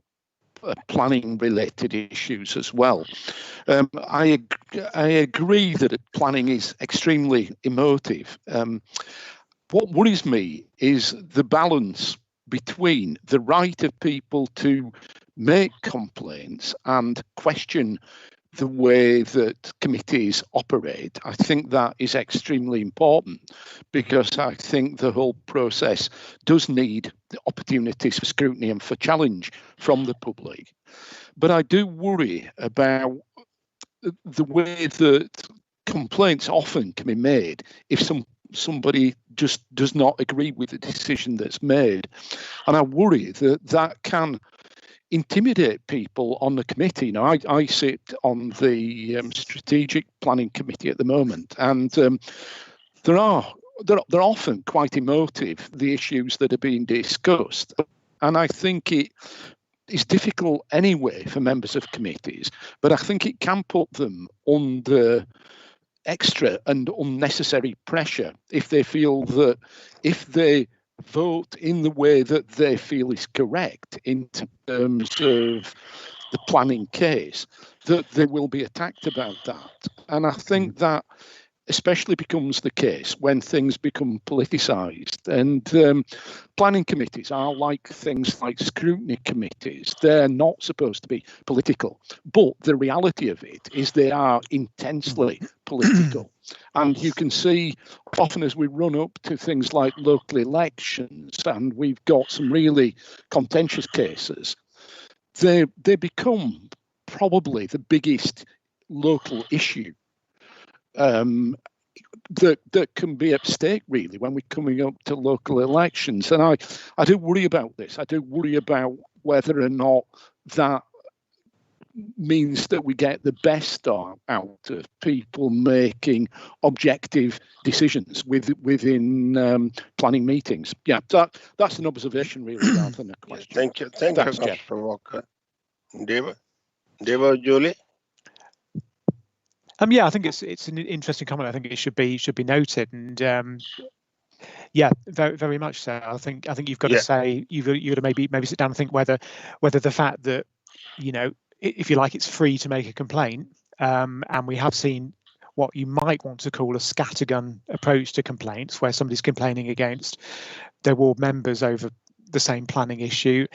Speaker 9: planning related issues as well. I agree that planning is extremely emotive. What worries me is the balance between the right of people to make complaints and question the way that committees operate. I think that is extremely important, because I think the whole process does need the opportunities for scrutiny and for challenge from the public. But I do worry about the way that complaints often can be made if somebody just does not agree with the decision that's made. And I worry that that can intimidate people on the committee. Now, I sit on the strategic planning committee at the moment, and they're often quite emotive, the issues that are being discussed. And I think it is difficult anyway for members of committees, but I think it can put them under extra and unnecessary pressure if they feel that if they vote in the way that they feel is correct in terms of the planning case, that they will be attacked about that. And I think that especially becomes the case when things become politicised. And planning committees are like things like scrutiny committees. They're not supposed to be political, but the reality of it is they are intensely political. And you can see often as we run up to things like local elections, and we've got some really contentious cases, they become probably the biggest local issue that can be at stake, really, when we're coming up to local elections. And I do worry about this. I do worry about whether or not that means that we get the best out of people making objective decisions within planning meetings. Yeah, that's an observation, really, rather than a question.
Speaker 3: Thank you. Thank you, Mr. Walker. Deva, Julie?
Speaker 8: Yeah, I think it's an interesting comment. I think it should be noted, and yeah, very, very much so. I think you've got to say you've got to maybe sit down and think whether the fact that, you know, if you like, it's free to make a complaint, and we have seen what you might want to call a scattergun approach to complaints, where somebody's complaining against their ward members over the same planning issue,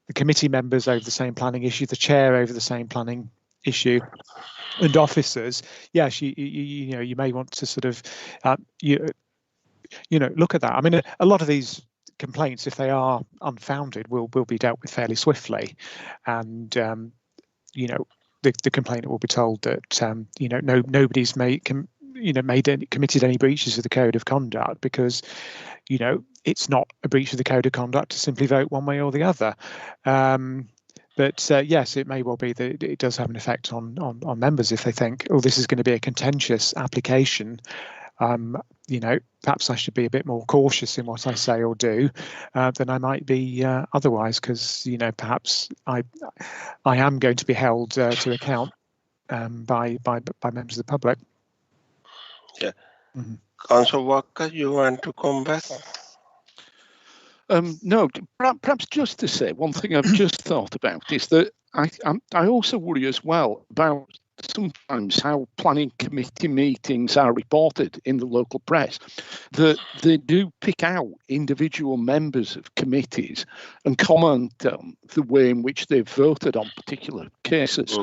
Speaker 8: the committee members over the same planning issue, the chair over the same planning issue, and officers. Yes, you know, you may want to sort of you know, look at that. I mean, a lot of these complaints, if they are unfounded, will be dealt with fairly swiftly, and you know, the complainant will be told that you know, nobody's committed any breaches of the code of conduct, because, you know, it's not a breach of the code of conduct to simply vote one way or the other. But yes, it may well be that it does have an effect on members if they think, oh, this is going to be a contentious application. You know, perhaps I should be a bit more cautious in what I say or do than I might be otherwise, because, you know, perhaps I am going to be held to account by members of the public.
Speaker 3: Yeah. Councillor Walker, you want to come back?
Speaker 9: No, perhaps just to say one thing I've just thought about is that I also worry as well about sometimes how planning committee meetings are reported in the local press, that they do pick out individual members of committees and comment on the way in which they've voted on particular cases.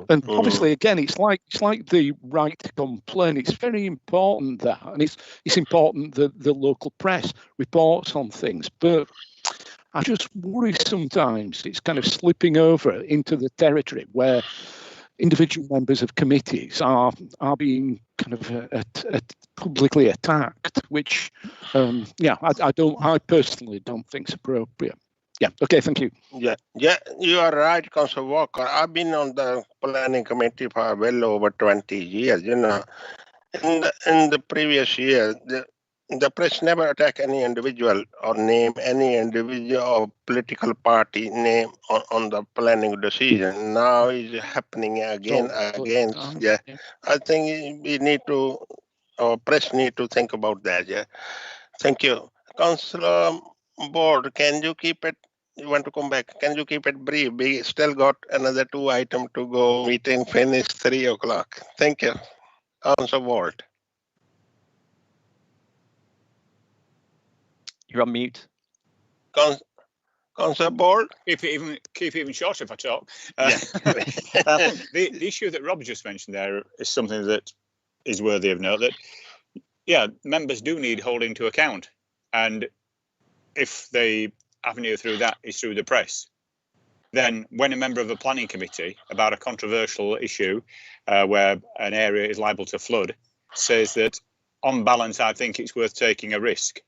Speaker 9: And obviously, again, it's like the right to complain. It's very important that, and it's important that the local press reports on things. But I just worry sometimes it's kind of slipping over into the territory where individual members of committees are being kind of publicly attacked, which, I personally don't think is appropriate. Yeah. Okay. Thank you.
Speaker 3: Yeah. You are right, Councillor Walker. I've been on the planning committee for well over 20 years. You know, in the previous year, the press never attack any individual or name any individual or political party name on the planning decision. Now it's happening again. Yeah, I think we need to, our press need to think about that. Yeah, thank you, Councillor Board. Can you keep it? You want to come back? Can you keep it brief? We still got another 2 items to go. Meeting finished 3 o'clock. Thank you, Councillor Board.
Speaker 4: You're on mute.
Speaker 3: Councillor Bold?
Speaker 5: Keep it even shorter if I talk.
Speaker 3: Yeah.
Speaker 5: The issue that Rob just mentioned there is something that is worthy of note. That members do need holding to account, and if the avenue through that is through the press, then when a member of a planning committee about a controversial issue where an area is liable to flood says that on balance I think it's worth taking a risk,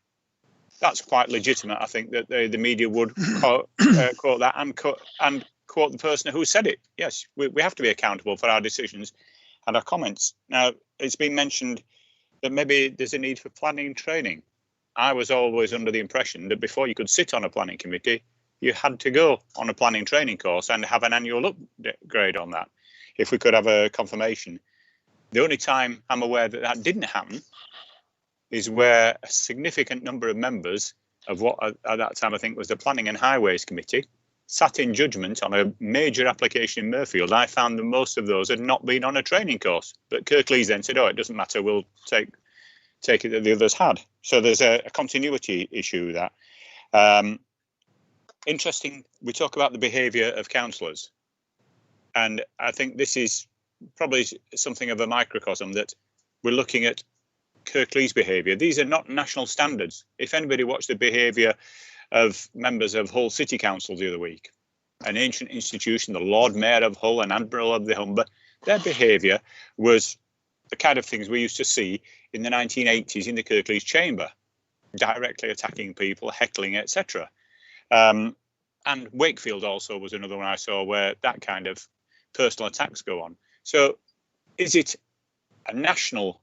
Speaker 5: that's quite legitimate. I think that the media would quote that and quote the person who said it. Yes, we have to be accountable for our decisions and our comments. Now, it's been mentioned that maybe there's a need for planning training. I was always under the impression that before you could sit on a planning committee, you had to go on a planning training course and have an annual upgrade on that. If we could have a confirmation. The only time I'm aware that that didn't happen is where a significant number of members of what at that time I think was the Planning and Highways Committee sat in judgment on a major application in Murfield. I found that most of those had not been on a training course, but Kirklees then said, oh, it doesn't matter, we'll take it that the others had. So there's a continuity issue with that. Interesting, we talk about the behaviour of councillors, and I think this is probably something of a microcosm that we're looking at Kirklees behaviour. These are not national standards. If anybody watched the behaviour of members of Hull City Council the other week, an ancient institution, the Lord Mayor of Hull and Admiral of the Humber, their behaviour was the kind of things we used to see in the 1980s in the Kirklees chamber, directly attacking people, heckling, etc. And Wakefield also was another one I saw where that kind of personal attacks go on. So is it a national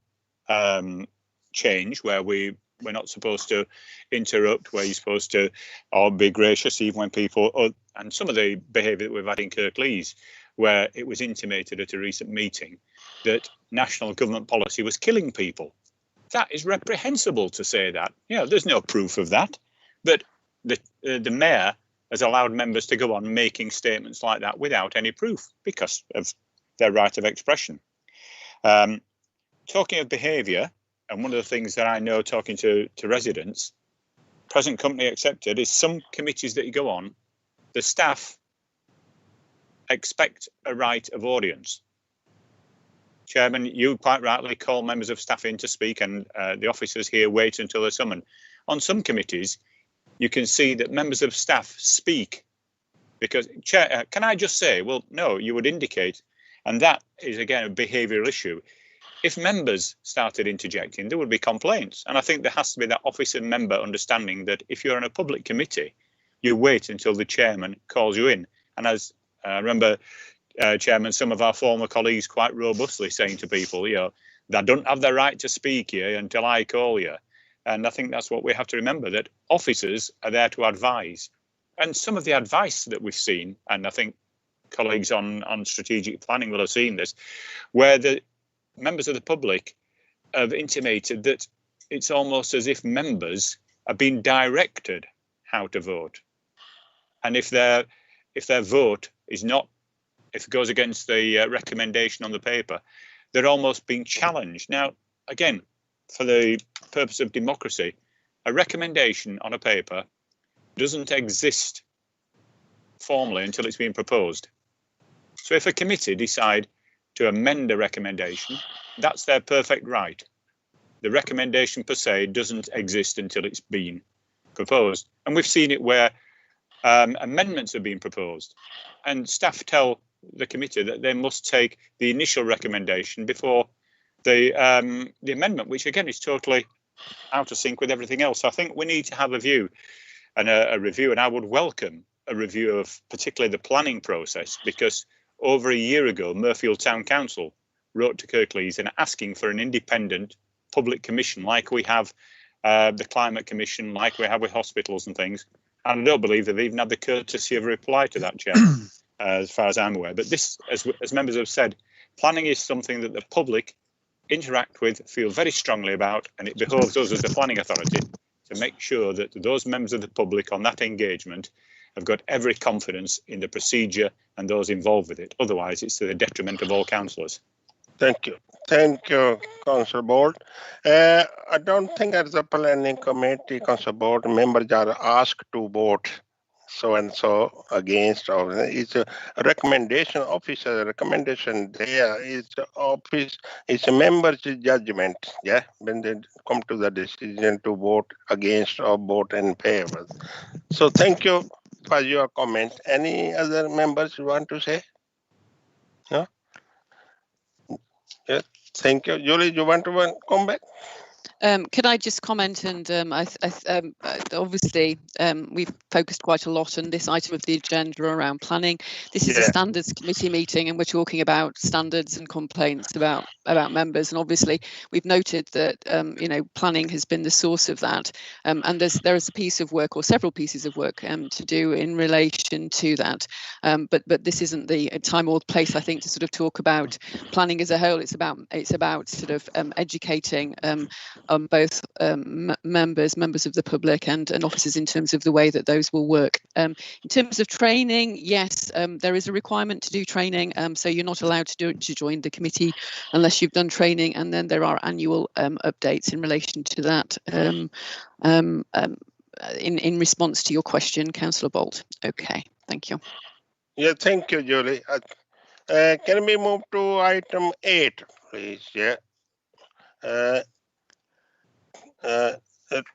Speaker 5: change where we're not supposed to interrupt, where you're supposed to or be gracious even when people, and some of the behaviour that we've had in Kirklees, where it was intimated at a recent meeting that national government policy was killing people. That is reprehensible to say that. There's no proof of that, but the mayor has allowed members to go on making statements like that without any proof because of their right of expression. Talking of behaviour, and one of the things that I know talking to residents, present company accepted, is some committees that you go on, the staff expect a right of audience. Chairman, you quite rightly call members of staff in to speak, and the officers here wait until they're summoned. On some committees, you can see that members of staff speak because, Chair, can I just say, well, no, you would indicate, and that is again a behavioural issue. If members started interjecting, there would be complaints. And I think there has to be that officer member understanding that if you're on a public committee, you wait until the chairman calls you in. And as I remember, Chairman, some of our former colleagues quite robustly saying to people, they don't have the right to speak here until I call you. And I think that's what we have to remember, that officers are there to advise. And some of the advice that we've seen, and I think colleagues on strategic planning will have seen this, where the members of the public have intimated that it's almost as if members are being directed how to vote. And if their vote is not, if it goes against the recommendation on the paper, they're almost being challenged. Now, again, for the purpose of democracy, a recommendation on a paper doesn't exist formally until it's been proposed. So if a committee decide to amend a recommendation, that's their perfect right. The recommendation per se doesn't exist until it's been proposed. And we've seen it where amendments have been proposed and staff tell the committee that they must take the initial recommendation before the amendment, which again is totally out of sync with everything else. So I think we need to have a view and a review, and I would welcome a review of particularly the planning process, because over a year ago, Murfield Town Council wrote to Kirklees and asking for an independent public commission like we have the Climate Commission, like we have with hospitals and things. And I don't believe they've even had the courtesy of a reply to that, Chair, as far as I'm aware. But this, as members have said, planning is something that the public interact with, feel very strongly about, and it behoves us as the planning authority to make sure that those members of the public on that engagement have got every confidence in the procedure and those involved with it. Otherwise, it's to the detriment of all councillors.
Speaker 3: Thank you. Thank you, Councillor Bold. I don't think as a planning committee, Councillor Bold, members are asked to vote. so and so against, or it's a recommendation, officer recommendation. There is office, it's a member's judgment. Yeah, when they come to the decision to vote against or vote in favor. So thank you for your comment. Any other members you want to say? No. Yes. Thank you, Julie. You want to come back?
Speaker 6: Could I just comment? And obviously, we've focused quite a lot on this item of the agenda around planning. This is a standards committee meeting, and we're talking about standards and complaints about members. And obviously, we've noted that planning has been the source of that, and there is a piece of work, or several pieces of work, to do in relation to that. But this isn't the time or place, I think, to sort of talk about planning as a whole. It's about sort of educating both members of the public and officers in terms of the way that those will work. In terms of training, yes, there is a requirement to do training, so you're not allowed to join the committee unless you've done training, and then there are annual updates in relation to that. In response to your question, Councillor Bolt. Okay, thank you.
Speaker 3: Yeah, thank you, Julie. Can we move to item 8, please? Yeah.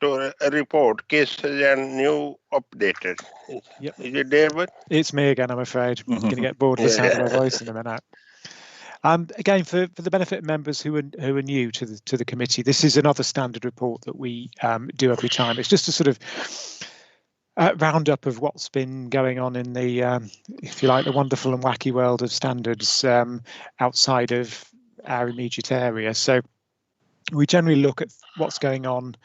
Speaker 3: To a report, cases and new updated.
Speaker 8: Yep.
Speaker 3: Is it David?
Speaker 8: It's me again, I'm afraid. I'm going to get bored of the sound of my voice in a minute. Again, for the benefit of members who are new to the committee, this is another standard report that we do every time. It's just a sort of roundup of what's been going on in the, if you like, the wonderful and wacky world of standards outside of our immediate area. So we generally look at what's going on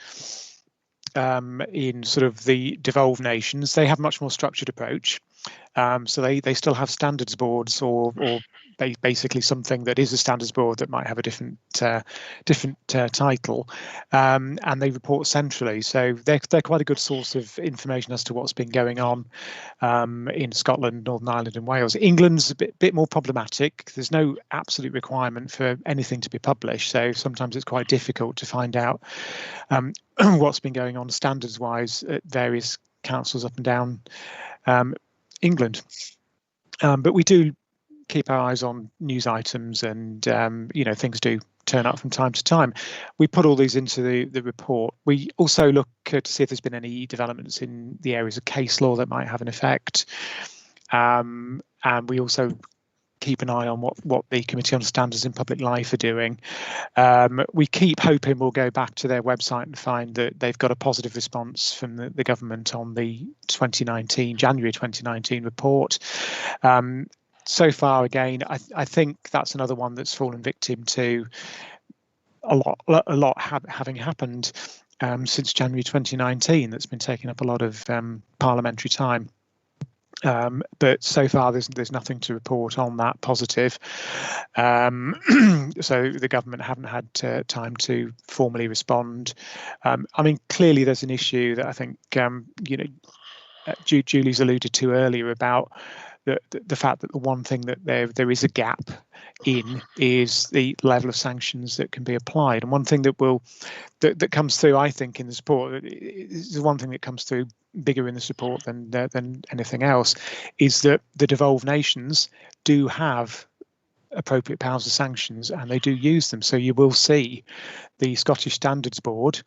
Speaker 8: in sort of the devolved nations. They have a much more structured approach. So they still have standards boards or basically something that is a standards board that might have a different title, and they report centrally. So they're quite a good source of information as to what's been going on in Scotland, Northern Ireland and Wales. England's a bit more problematic. There's no absolute requirement for anything to be published, so sometimes it's quite difficult to find out what's been going on standards-wise at various councils up and down England. But we do keep our eyes on news items, and things do turn up from time to time. We put all these into the report. We also look to see if there's been any developments in the areas of case law that might have an effect, and we also keep an eye on what the Committee on Standards in Public Life are doing. We keep hoping we'll go back to their website and find that they've got a positive response from the government on the January 2019 report. So far, again, I think that's another one that's fallen victim to a lot having happened since January 2019. That's been taking up a lot of parliamentary time. But so far, there's nothing to report on that positive. So the government haven't had time to formally respond. I mean, clearly there's an issue that I think Julie's alluded to earlier about the fact that the one thing that there is a gap in is the level of sanctions that can be applied. And one thing that comes through, I think, in the report, is the one thing that comes through bigger in this report than anything else, is that the devolved nations do have appropriate powers of sanctions, and they do use them. So you will see the Scottish Standards Board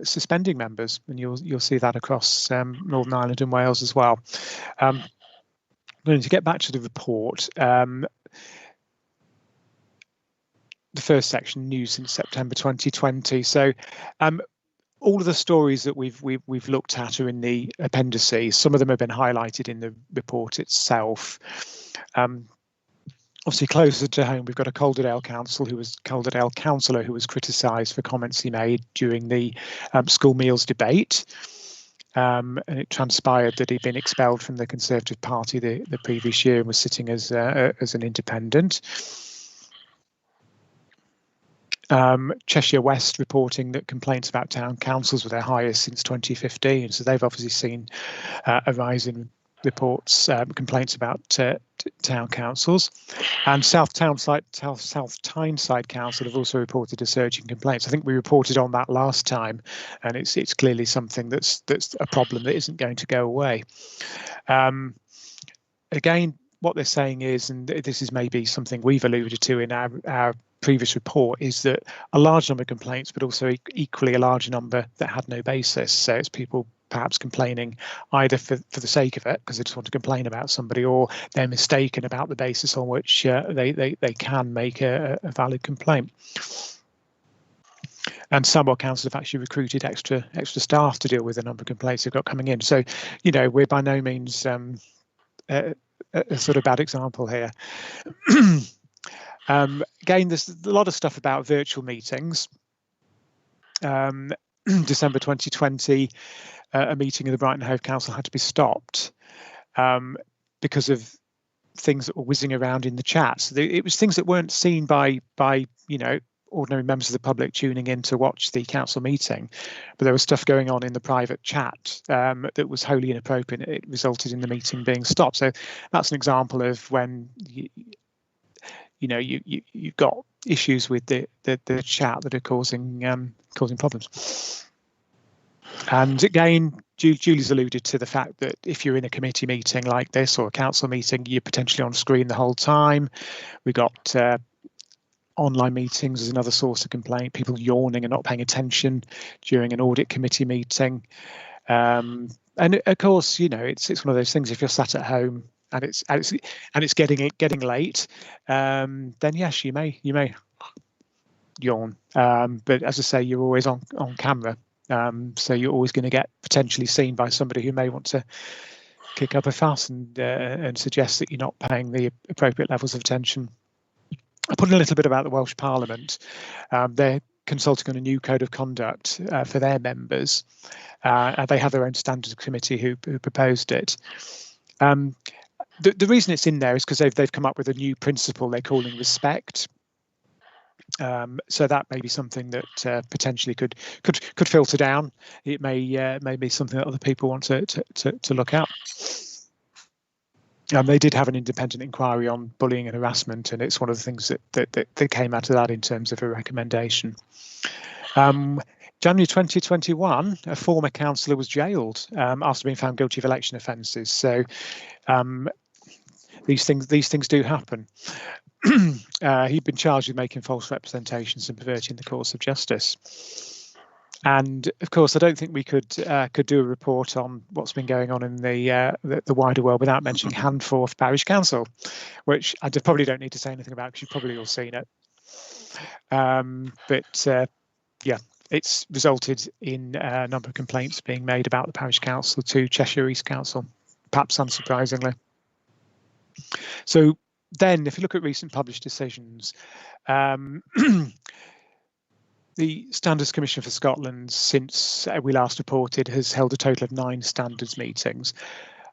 Speaker 8: suspending members, and you'll see that across Northern Ireland and Wales as well. Going to get back to the report. The first section, news since September 2020. So all of the stories that we've looked at are in the appendices. Some of them have been highlighted in the report itself. Obviously, closer to home, we've got a Calderdale councillor who was criticised for comments he made during the school meals debate. And it transpired that he'd been expelled from the Conservative Party the previous year and was sitting as an independent. Cheshire West reporting that complaints about town councils were their highest since 2015. So they've obviously seen a rise in reports complaints about town councils, and South Tyneside Council have also reported a surge in complaints. I think we reported on that last time, and it's clearly something that's a problem that isn't going to go away. Again, what they're saying is, and this is maybe something we've alluded to in our previous report, is that a large number of complaints, but also equally a large number that had no basis. So it's people perhaps complaining either for the sake of it, because they just want to complain about somebody, or they're mistaken about the basis on which they can make a valid complaint. And some councils have actually recruited extra staff to deal with the number of complaints they've got coming in. So, you know, we're by no means a sort of bad example here. Again, there's a lot of stuff about virtual meetings. December 2020, a meeting of the Brighton Hove Council had to be stopped because of things that were whizzing around in the chat. So it was things that weren't seen by you know, ordinary members of the public tuning in to watch the council meeting, but there was stuff going on in the private chat that was wholly inappropriate. It resulted in the meeting being stopped. So that's an example of when you've got issues with the chat that are causing problems. And again, Julie's alluded to the fact that if you're in a committee meeting like this or a council meeting, you're potentially on screen the whole time. We got online meetings as another source of complaint, people yawning and not paying attention during an audit committee meeting. And of course, you know, it's one of those things, if you're sat at home and it's getting late, then yes, you may yawn. But as I say, you're always on camera. So you're always going to get potentially seen by somebody who may want to kick up a fuss and suggest that you're not paying the appropriate levels of attention. I put in a little bit about the Welsh Parliament. They're consulting on a new code of conduct for their members. They have their own standards committee who proposed it. The reason it's in there is because they've come up with a new principle they're calling respect. So that may be something that potentially could filter down. It may be something that other people want to look at. They did have an independent inquiry on bullying and harassment, and it's one of the things that came out of that in terms of a recommendation. January 2021, a former councillor was jailed after being found guilty of election offences. So these things do happen. He'd been charged with making false representations and perverting the course of justice. And of course, I don't think we could do a report on what's been going on in the wider world without mentioning Handforth Parish Council, which I probably don't need to say anything about because you've probably all seen it. Yeah, it's resulted in a number of complaints being made about the Parish Council to Cheshire East Council, perhaps unsurprisingly. So then, if you look at recent published decisions, the Standards Commission for Scotland, since we last reported, has held a total of 9 standards meetings,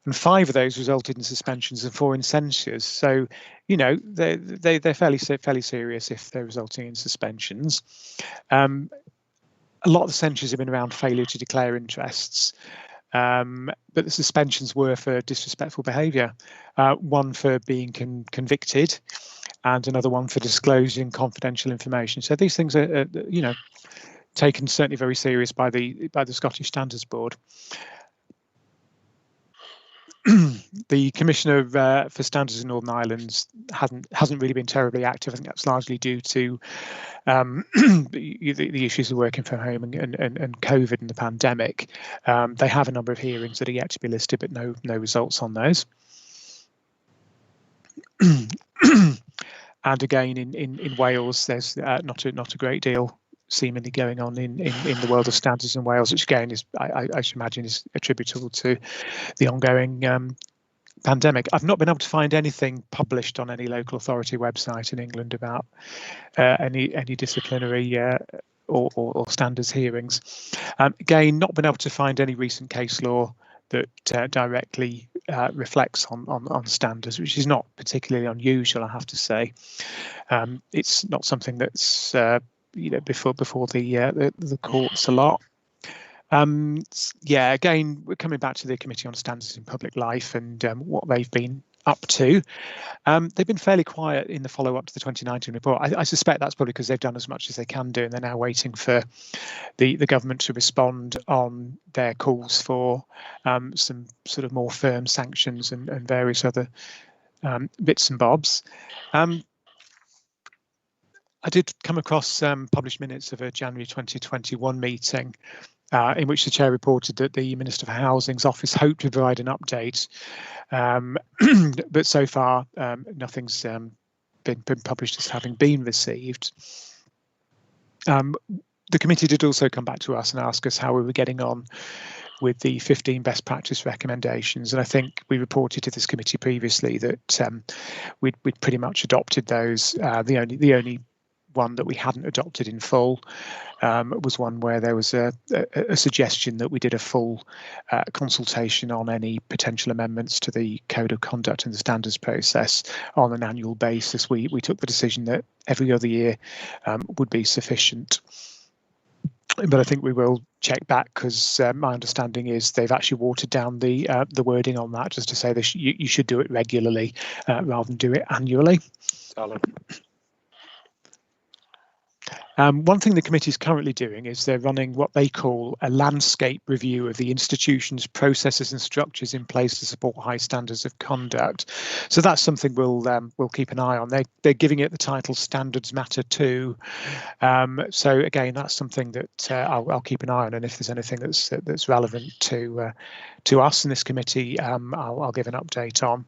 Speaker 8: and 5 of those resulted in suspensions and 4 in censures. So, you know, they're fairly serious if they're resulting in suspensions. A lot of the censures have been around failure to declare interests, but the suspensions were for disrespectful behaviour. One for being convicted, and another one for disclosing confidential information. So these things are, you know, taken certainly very serious by the Scottish Standards Board. The Commissioner for Standards in Northern Ireland hasn't really been terribly active. I think that's largely due to the issues of working from home and COVID and the pandemic. They have a number of hearings that are yet to be listed, but no results on those. And again, in Wales, there's not a great deal seemingly going on in the world of standards in Wales, which again is, I should imagine, is attributable to the ongoing pandemic. I've not been able to find anything published on any local authority website in England about any disciplinary or standards hearings. Again, not been able to find any recent case law that directly reflects on standards, which is not particularly unusual, I have to say. It's not something that's before the courts a lot. Yeah, again, we're coming back to the Committee on Standards in Public Life and what they've been up to. They've been fairly quiet in the follow-up to the 2019 report. I suspect that's probably because they've done as much as they can do, and they're now waiting for the government to respond on their calls for some sort of more firm sanctions and various other bits and bobs. I did come across published minutes of a January 2021 meeting in which the chair reported that the Minister for Housing's office hoped to provide an update, but so far nothing's been published as having been received. The committee did also come back to us and ask us how we were getting on with the 15 best practice recommendations, and I think we reported to this committee previously that we'd pretty much adopted those. The only one that we hadn't adopted in full was one where there was a suggestion that we did a full consultation on any potential amendments to the Code of Conduct and the standards process on an annual basis. We took the decision that every other year would be sufficient. But I think we will check back, because my understanding is they've actually watered down the wording on that, just to say that you should do it regularly rather than do it annually. One thing the committee is currently doing is they're running what they call a landscape review of the institutions, processes and structures in place to support high standards of conduct. So that's something we'll keep an eye on. They're giving it the title Standards Matter Too. So again, that's something that I'll keep an eye on, and if there's anything that's relevant to us in this committee, I'll give an update on.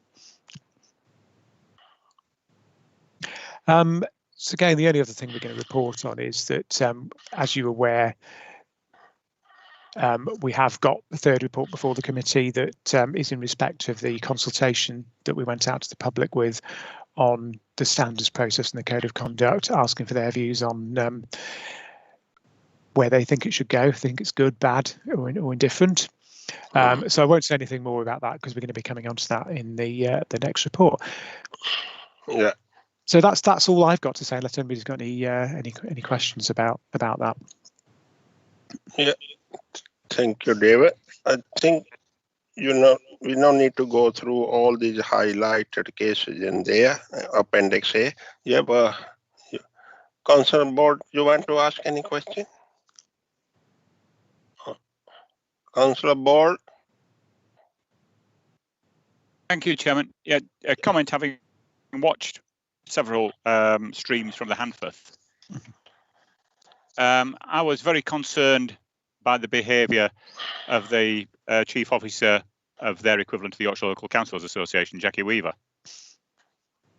Speaker 8: So again, the only other thing we're going to report on is that, as you're aware, we have got the third report before the committee that is in respect of the consultation that we went out to the public with on the standards process and the Code of Conduct, asking for their views on where they think it should go, if they think it's good, bad, or indifferent. So I won't say anything more about that, because we're going to be coming on to that in the next report.
Speaker 3: Yeah.
Speaker 8: So that's all I've got to say, unless anybody's got any questions about that.
Speaker 3: Yeah, thank you, David. I think we don't need to go through all these highlighted cases in there, Appendix A. Yeah, but Councillor Board, you want to ask any question? Councillor Board.
Speaker 5: Thank you, Chairman. Yeah, a comment, having watched several streams from the Handforth. I was very concerned by the behaviour of the Chief Officer of their equivalent to the Yorkshire Local Councils Association, Jackie Weaver,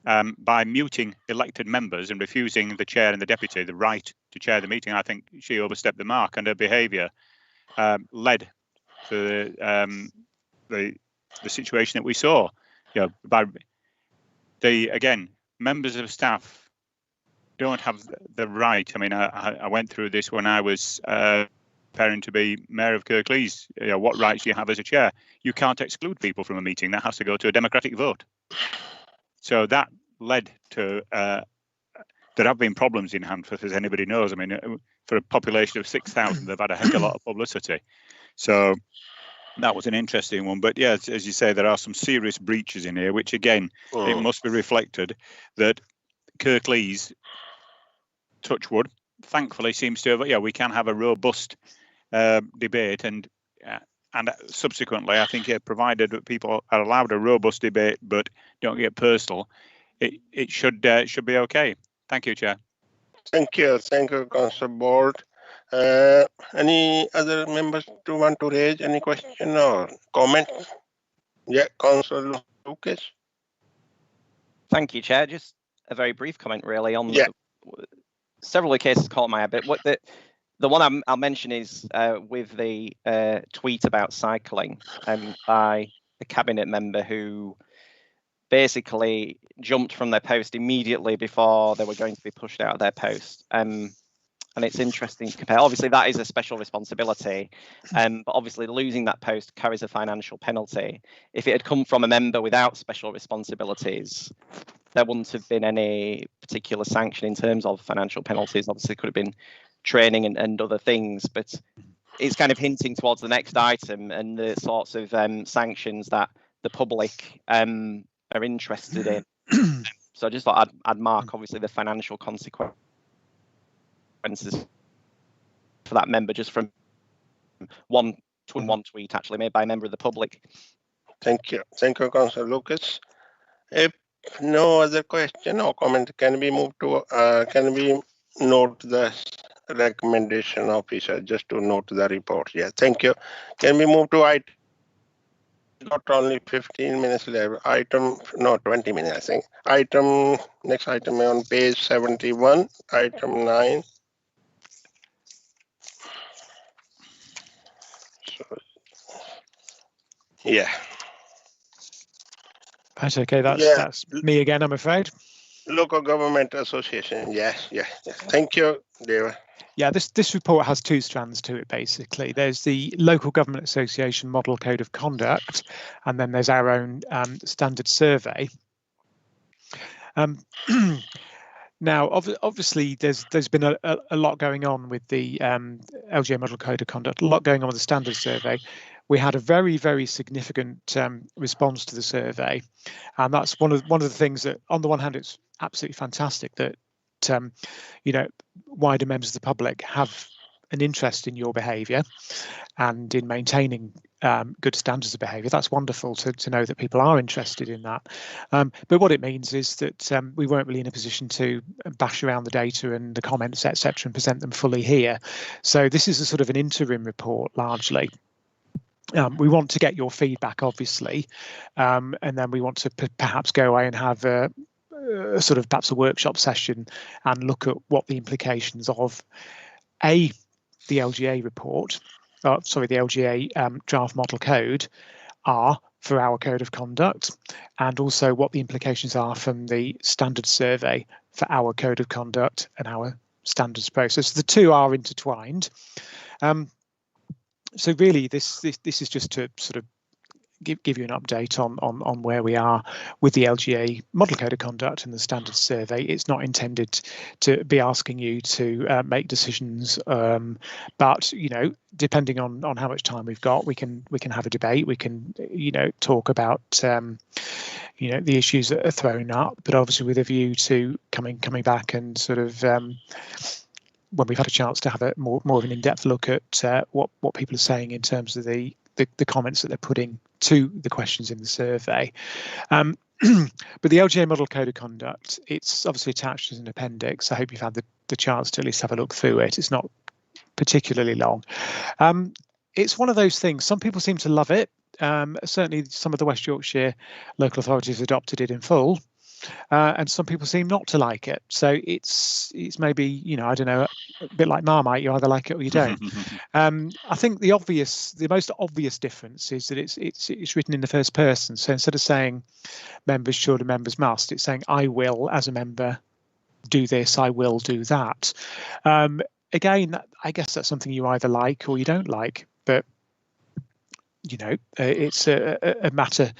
Speaker 5: by muting elected members and refusing the chair and the deputy the right to chair the meeting. I think she overstepped the mark, and her behaviour led to the situation that we saw. You know, again, members of staff don't have the right. I mean, I went through this when I was preparing to be mayor of Kirklees. You know, what rights do you have as a chair? You can't exclude people from a meeting. That has to go to a democratic vote. So that led to there have been problems in Handforth, as anybody knows. I mean, for a population of 6,000, they've had a heck of a lot of publicity. So that was an interesting one. But yeah, as you say, there are some serious breaches in here, which again, it must be reflected that Kirklees, touch wood, thankfully seems to have, we can have a robust debate, and subsequently, I think, provided that people are allowed a robust debate but don't get personal, it should be okay. Thank you, Chair.
Speaker 3: Thank you, Councillor Board. Any other members who want to raise any question or comment? Yeah, Councillor Lucas.
Speaker 4: Thank you, Chair. Just a very brief comment, really, on several of the cases caught my eye. But the one I'll mention is with the tweet about cycling by a cabinet member who basically jumped from their post immediately before they were going to be pushed out of their post. And it's interesting to compare. Obviously, that is a special responsibility, but obviously losing that post carries a financial penalty. If it had come from a member without special responsibilities, there wouldn't have been any particular sanction in terms of financial penalties. Obviously, it could have been training and other things, but it's kind of hinting towards the next item and the sorts of sanctions that the public are interested in. So I just thought I'd mark obviously the financial consequences for that member just from one tweet actually made by a member of the public.
Speaker 3: Thank you, Councillor Lucas. If no other question or comment, can we move to can we note the recommendation officer just to note the report? Yeah, thank you. Can we move to item? Not only 15 minutes left. Item, no, 20 minutes, I think. Item, next item on page 71, item 9. So, yeah.
Speaker 8: That's okay. That's me again, I'm afraid.
Speaker 3: Local Government Association. Yes. Thank you, David.
Speaker 8: Yeah, this report has two strands to it, basically. There's the Local Government Association Model Code of Conduct, and then there's our own standard survey. Now, obviously, there's been a lot going on with the LGA Model Code of Conduct, a lot going on with the standard survey. We had a very, very significant response to the survey, and that's one of the things that, on the one hand, it's absolutely fantastic that wider members of the public have an interest in your behaviour and in maintaining good standards of behaviour. That's wonderful to know that people are interested in that. But what it means is that we weren't really in a position to bash around the data and the comments, etc., and present them fully here. So this is a sort of an interim report, largely. We want to get your feedback, obviously, and then we want to perhaps go away and have a sort of perhaps a workshop session and look at what the implications of the LGA report, the LGA draft model code are for our code of conduct, and also what the implications are from the standard survey for our code of conduct and our standards process. The two are intertwined. So really, this is just to sort of give you an update on where we are with the LGA model code of conduct and the standards survey. It's not intended to be asking you to make decisions, but depending on how much time we've got, we can have a debate. We can talk about the issues that are thrown up, but obviously with a view to coming back and sort of when we've had a chance to have a more of an in-depth look at what people are saying in terms of the comments that they're putting to the questions in the survey. But the LGA Model Code of Conduct, it's obviously attached as an appendix. I hope you've had the chance to at least have a look through it. It's not particularly long. It's one of those things, some people seem to love it. Certainly some of the West Yorkshire local authorities adopted it in full. And some people seem not to like it. So it's maybe, I don't know, a bit like Marmite, you either like it or you don't. I think the most obvious difference is that it's written in the first person. So instead of saying members should and members must, it's saying I will, as a member, do this, I will do that. Again, I guess that's something you either like or you don't like, but it's a matter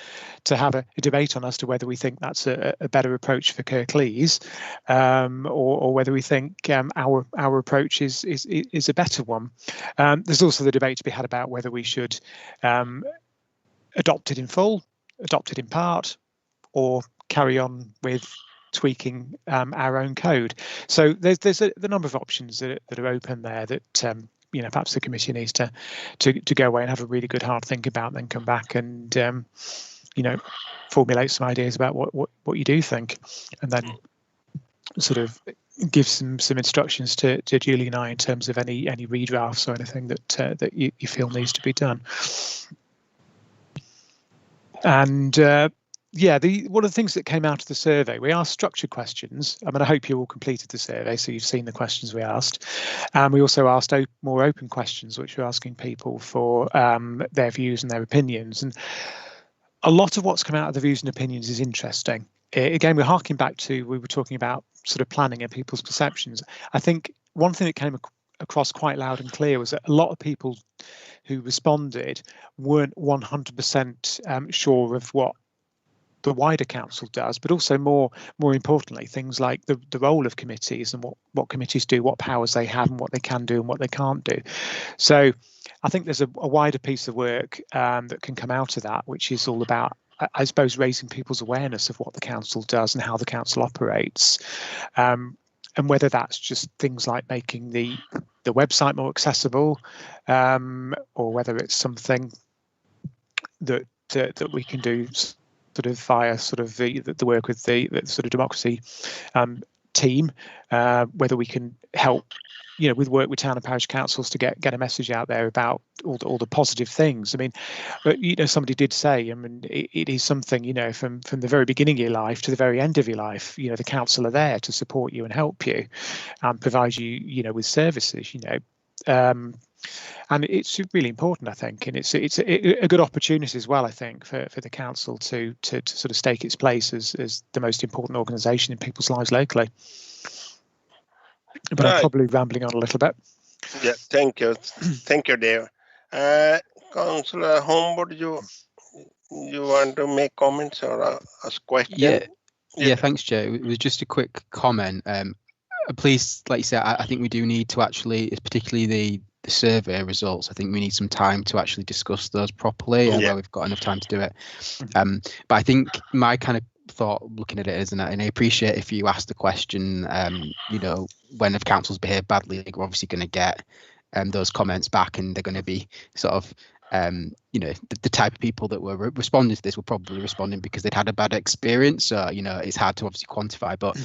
Speaker 8: to have a debate on as to whether we think that's a better approach for Kirklees, or whether we think our approach is a better one. There's also the debate to be had about whether we should adopt it in full, adopt it in part, or carry on with tweaking our own code. So there's a number of options that are open there that perhaps the committee needs to go away and have a really good hard think about, and then come back and formulate some ideas about what you do think, and then sort of give some instructions to Julie and I in terms of any redrafts or anything that you feel needs to be done. And one of the things that came out of the survey, we asked structured questions. I mean, I hope you all completed the survey, so you've seen the questions we asked. And we also asked more open questions, which we're asking people for their views and their opinions. And a lot of what's come out of the views and opinions is interesting. Again, we're harking back to, we were talking about sort of planning and people's perceptions. I think one thing that came across quite loud and clear was that a lot of people who responded weren't 100% sure of what the wider council does, but also more importantly, things like the role of committees and what committees do, what powers they have and what they can do and what they can't do. So I think there's a wider piece of work that can come out of that, which is all about, I suppose, raising people's awareness of what the council does and how the council operates, and whether that's just things like making the website more accessible, or whether it's something that we can do sort of via sort of the work with the sort of democracy team, whether we can help, with work with town and parish councils to get a message out there about all the positive things. I mean, but somebody did say, I mean, it is something, from the very beginning of your life to the very end of your life, the council are there to support you and help you and provide you, with services, and it's really important, I think, and it's a good opportunity as well, I think, for the council to sort of stake its place as the most important organisation in people's lives locally. But I'm probably rambling on a little bit.
Speaker 3: Yeah, thank you, Dave. Councillor Homewood, you want to make comments or ask questions?
Speaker 2: Yeah, thanks, Joe. It was just a quick comment. Please, like you said, I think we do need to actually, particularly the survey results, I think we need some time to actually discuss those properly, where we've got enough time to do it. But I think my kind of thought looking at it is, and I appreciate if you ask the question, when have councils behaved badly, we're obviously going to get those comments back, and they're going to be sort of the type of people that were responding to this were probably responding because they'd had a bad experience. So it's hard to obviously quantify, but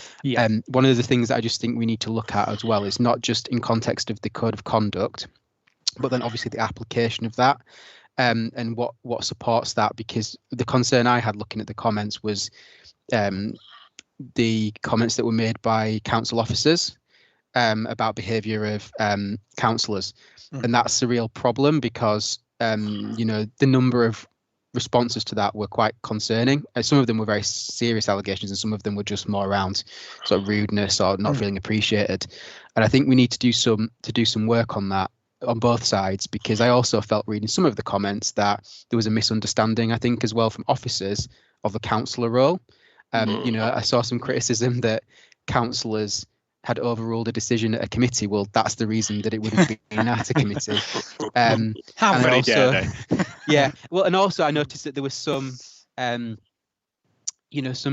Speaker 2: one of the things that I just think we need to look at as well is not just in context of the code of conduct, but then obviously the application of that, and what supports that, because the concern I had looking at the comments was the comments that were made by council officers about behaviour of councillors, and that's a real problem because the number of responses to that were quite concerning. Some of them were very serious allegations, and some of them were just more around sort of rudeness or not feeling appreciated. And I think we need to do some work on that on both sides, because I also felt reading some of the comments that there was a misunderstanding, I think, as well from officers of the councillor role. I saw some criticism that councillors had overruled a decision at a committee. Well, that's the reason that it would have been at a committee.
Speaker 5: How many dare they?
Speaker 2: Yeah. Well, and also I noticed that there was some, some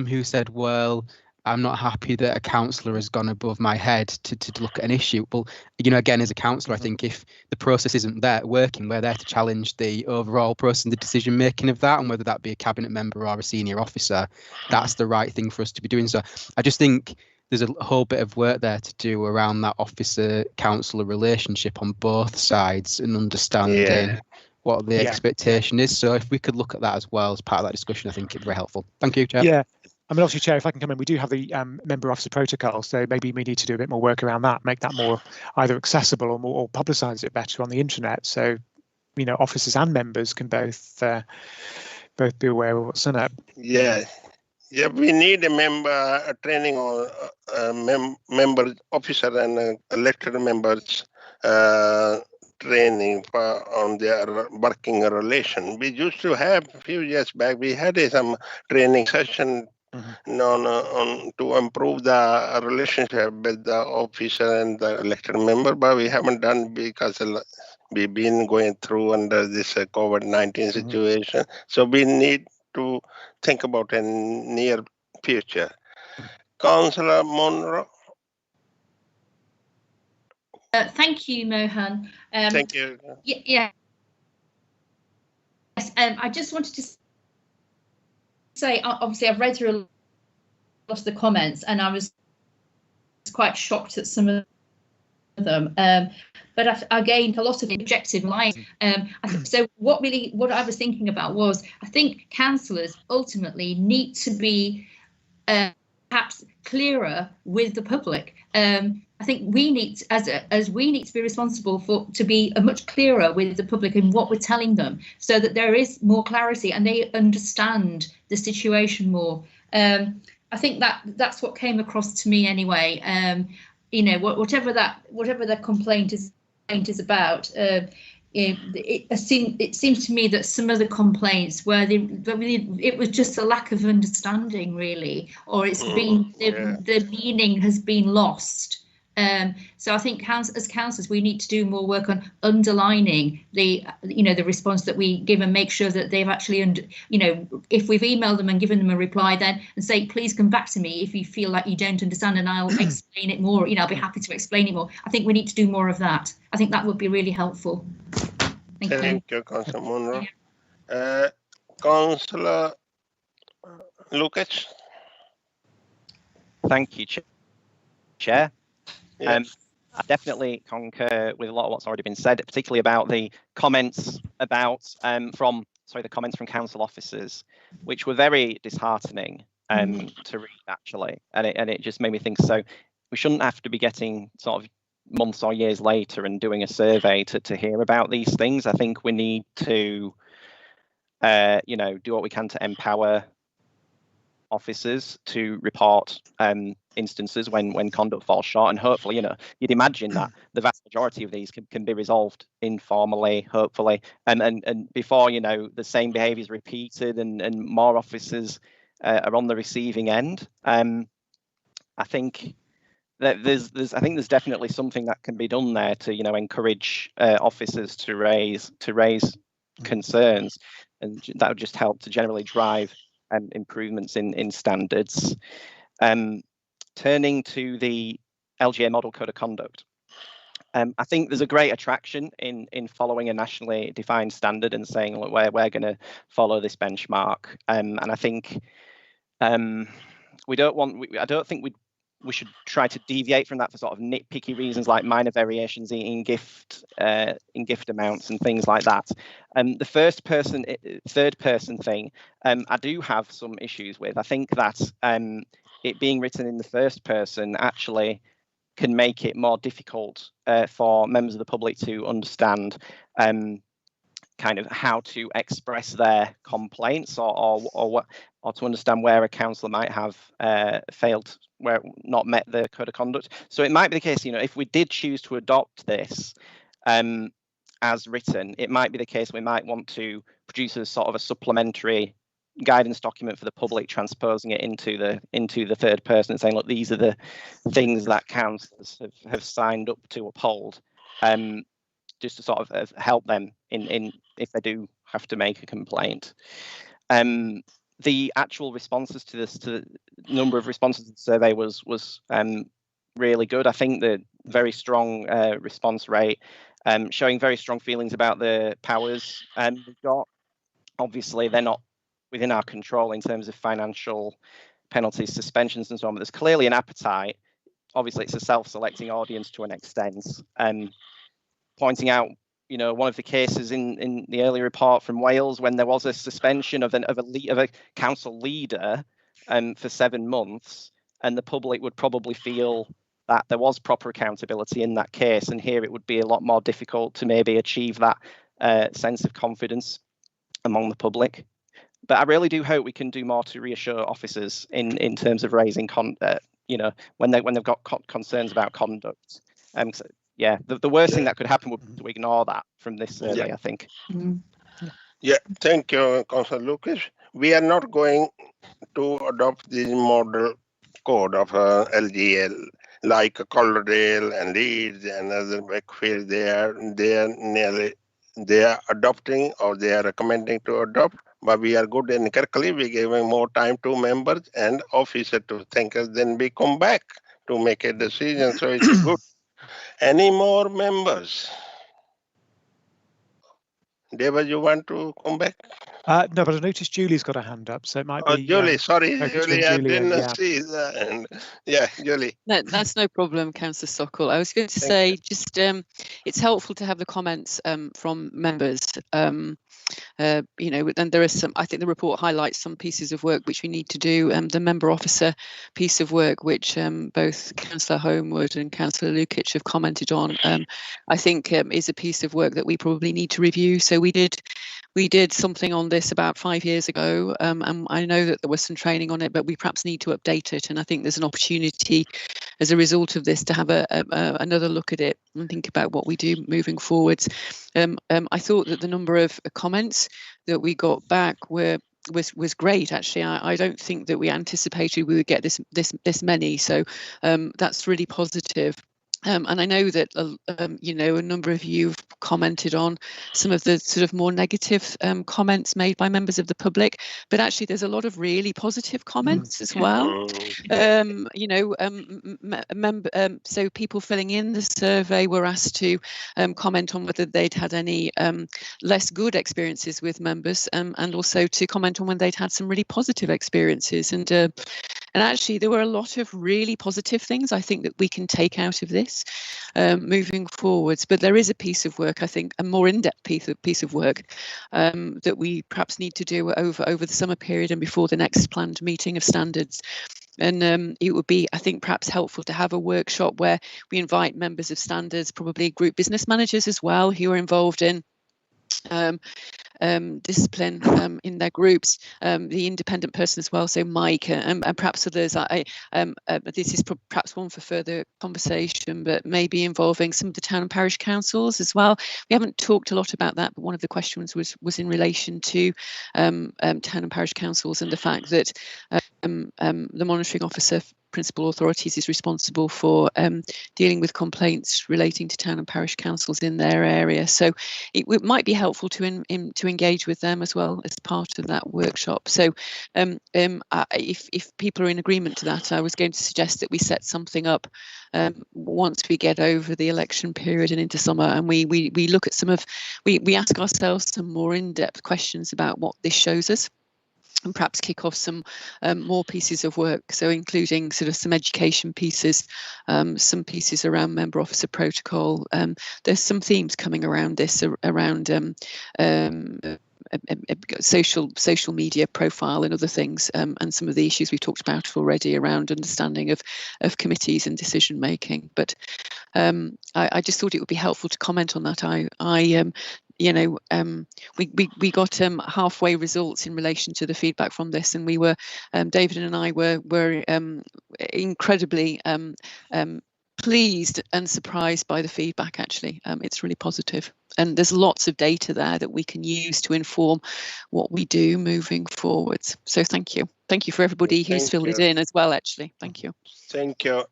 Speaker 2: who said, well, I'm not happy that a councillor has gone above my head to look at an issue. Well, again, as a councillor, I think if the process isn't working, we're there to challenge the overall process and the decision making of that, and whether that be a cabinet member or a senior officer, that's the right thing for us to be doing. So I just think there's a whole bit of work there to do around that officer-councillor relationship on both sides and understanding what the expectation is. So if we could look at that as well as part of that discussion, I think it'd be very helpful. Thank you, Chair.
Speaker 8: Yeah. I mean, obviously, Chair, if I can come in, we do have the member officer protocol, so maybe we need to do a bit more work around that, make that more either accessible or publicise it better on the internet, so officers and members can both be aware of what's in it.
Speaker 3: Yeah, we need a training on member officer and elected members training on their working relation. We used to have a few years back. We had some training session on to improve the relationship with the officer and the elected member, but we haven't done because we've been going through under this COVID-19 situation. So we need to think about a near future. Councillor Monroe.
Speaker 7: Thank you, Mohan.
Speaker 3: Thank you.
Speaker 7: Yes, I just wanted to say, obviously, I've read through a lot of the comments, and I was quite shocked at some of them. But I gained a lot of objective light. So what I was thinking about was, I think councillors ultimately need to be perhaps clearer with the public. I think we need, as we need to be responsible to be much clearer with the public in what we're telling them, so that there is more clarity and they understand the situation more. I think that's what came across to me anyway. Whatever the complaint is about, it seems to me that some of the complaints where it was just a lack of understanding, really, or it's been the meaning has been lost. So I think as councillors, we need to do more work on underlining the response that we give and make sure that they've actually, if we've emailed them and given them a reply, then and say, please come back to me if you feel like you don't understand, and I'll explain it more. I'll be happy to explain it more. I think we need to do more of that. I think that would be really helpful. Thank you,
Speaker 3: Councillor Munro. Councillor Lucas.
Speaker 4: Thank you, Chair.
Speaker 3: Yes.
Speaker 4: I definitely concur with a lot of what's already been said, particularly about the comments from council officers, which were very disheartening to read, actually, and it just made me think. So we shouldn't have to be getting sort of months or years later and doing a survey to hear about these things. I think we need to, do what we can to empower officers to report instances when conduct falls short, and hopefully, you'd imagine that the vast majority of these can be resolved informally, hopefully, and before the same behaviour is repeated and more officers are on the receiving end. I think that there's definitely something that can be done there to encourage officers to raise concerns, and that would just help to generally drive improvements in standards. Turning to the LGA model code of conduct, I think there's a great attraction in following a nationally defined standard and saying, look, we're going to follow this benchmark, and I think I don't think we should try to deviate from that for sort of nitpicky reasons like minor variations in gift amounts and things like that. The third person thing, I do have some issues with. I think that it being written in the first person actually can make it more difficult for members of the public to understand kind of how to express their complaints or to understand where a councillor might have failed, where not met the code of conduct. So it might be the case, if we did choose to adopt this as written, it might be the case we might want to produce a sort of a supplementary guidance document for the public, transposing it into the third person and saying, look, these are the things that councillors have signed up to uphold, just to sort of help them in if they do have to make a complaint. The actual responses to this, to the number of responses to the survey was really good. I think the very strong response rate, showing very strong feelings about the powers we've got. Obviously, they're not within our control in terms of financial penalties, suspensions, and so on. But there's clearly an appetite. Obviously, it's a self-selecting audience to an extent. Pointing out, one of the cases in the early report from Wales, when there was a suspension of a council leader for 7 months, and the public would probably feel that there was proper accountability in that case, and here it would be a lot more difficult to maybe achieve that sense of confidence among the public. But I really do hope we can do more to reassure officers in terms of raising when they've got concerns about conduct. So, yeah, the worst thing that could happen would be to ignore that from this survey, I think.
Speaker 3: Yeah, thank you, Councillor Lucas. We are not going to adopt the model code of LGL like Calderdale and Leeds and other Wakefield. They are adopting, or they are recommending to adopt. But we are good in Kirklees. We're giving more time to members and officers to think, then we come back to make a decision. So it's good. Any more members? David, you want to come back?
Speaker 8: No, but I noticed Julie's got a hand up, so it might be.
Speaker 3: Julie, sorry, Julie, I didn't
Speaker 8: yeah.
Speaker 3: see that. Yeah, Julie.
Speaker 6: No, that's no problem, Councillor Sokol. I was going to say, it's helpful to have the comments from members. And there is some. I think the report highlights some pieces of work which we need to do. The member officer piece of work, which both Councillor Homewood and Councillor Lukic have commented on, I think is a piece of work that we probably need to review. So we did something on this about 5 years ago, and I know that there was some training on it, but we perhaps need to update it. And I think there's an opportunity as a result of this, to have another look at it and think about what we do moving forwards. I thought that the number of comments that we got back was great. Actually, I don't think that we anticipated we would get this many, so that's really positive. And I know that you know, a number of you have commented on some of the sort of more negative comments made by members of the public, but actually there's a lot of really positive comments as well. You know, so people filling in the survey were asked to comment on whether they'd had any less good experiences with members, and also to comment on when they'd had some really positive experiences. And actually, there were a lot of really positive things I think that we can take out of this moving forwards. But there is a piece of work, I think, a more in-depth piece of work that we perhaps need to do over the summer period and before the next planned meeting of standards. And it would be, I think, perhaps helpful to have a workshop where we invite members of standards, probably group business managers as well, who are involved in discipline in their groups, the independent person as well, so Mike, and perhaps others. This is perhaps one for further conversation, but maybe involving some of the town and parish councils as well. We haven't talked a lot about that, but one of the questions was in relation to town and parish councils and the fact that the monitoring officer principal authorities is responsible for dealing with complaints relating to town and parish councils in their area. So it might be helpful to engage with them as well as part of that workshop. So if people are in agreement to that, I was going to suggest that we set something up once we get over the election period and into summer, and we look at we ask ourselves some more in-depth questions about what this shows us, and perhaps kick off some more pieces of work, so including sort of some education pieces, some pieces around member officer protocol. There's some themes coming around this, around social media profile and other things, and some of the issues we've talked about already around understanding of committees and decision making. But I just thought it would be helpful to comment on that. You know, we got halfway results in relation to the feedback from this, and we were David and I were incredibly pleased and surprised by the feedback. Actually, it's really positive, and there's lots of data there that we can use to inform what we do moving forwards. So thank you for everybody who's filled it in as well. Actually, thank you.
Speaker 3: Thank you.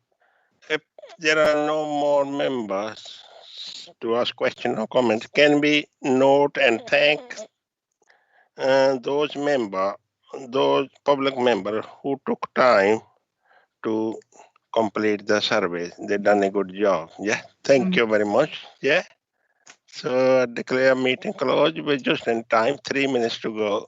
Speaker 3: If there are no more members to ask question or comment, can we note and thank those public members who took time to complete the survey. They done a good job. Yeah, thank you very much. Yeah. So I declare meeting closed. We're just in time, 3 minutes to go.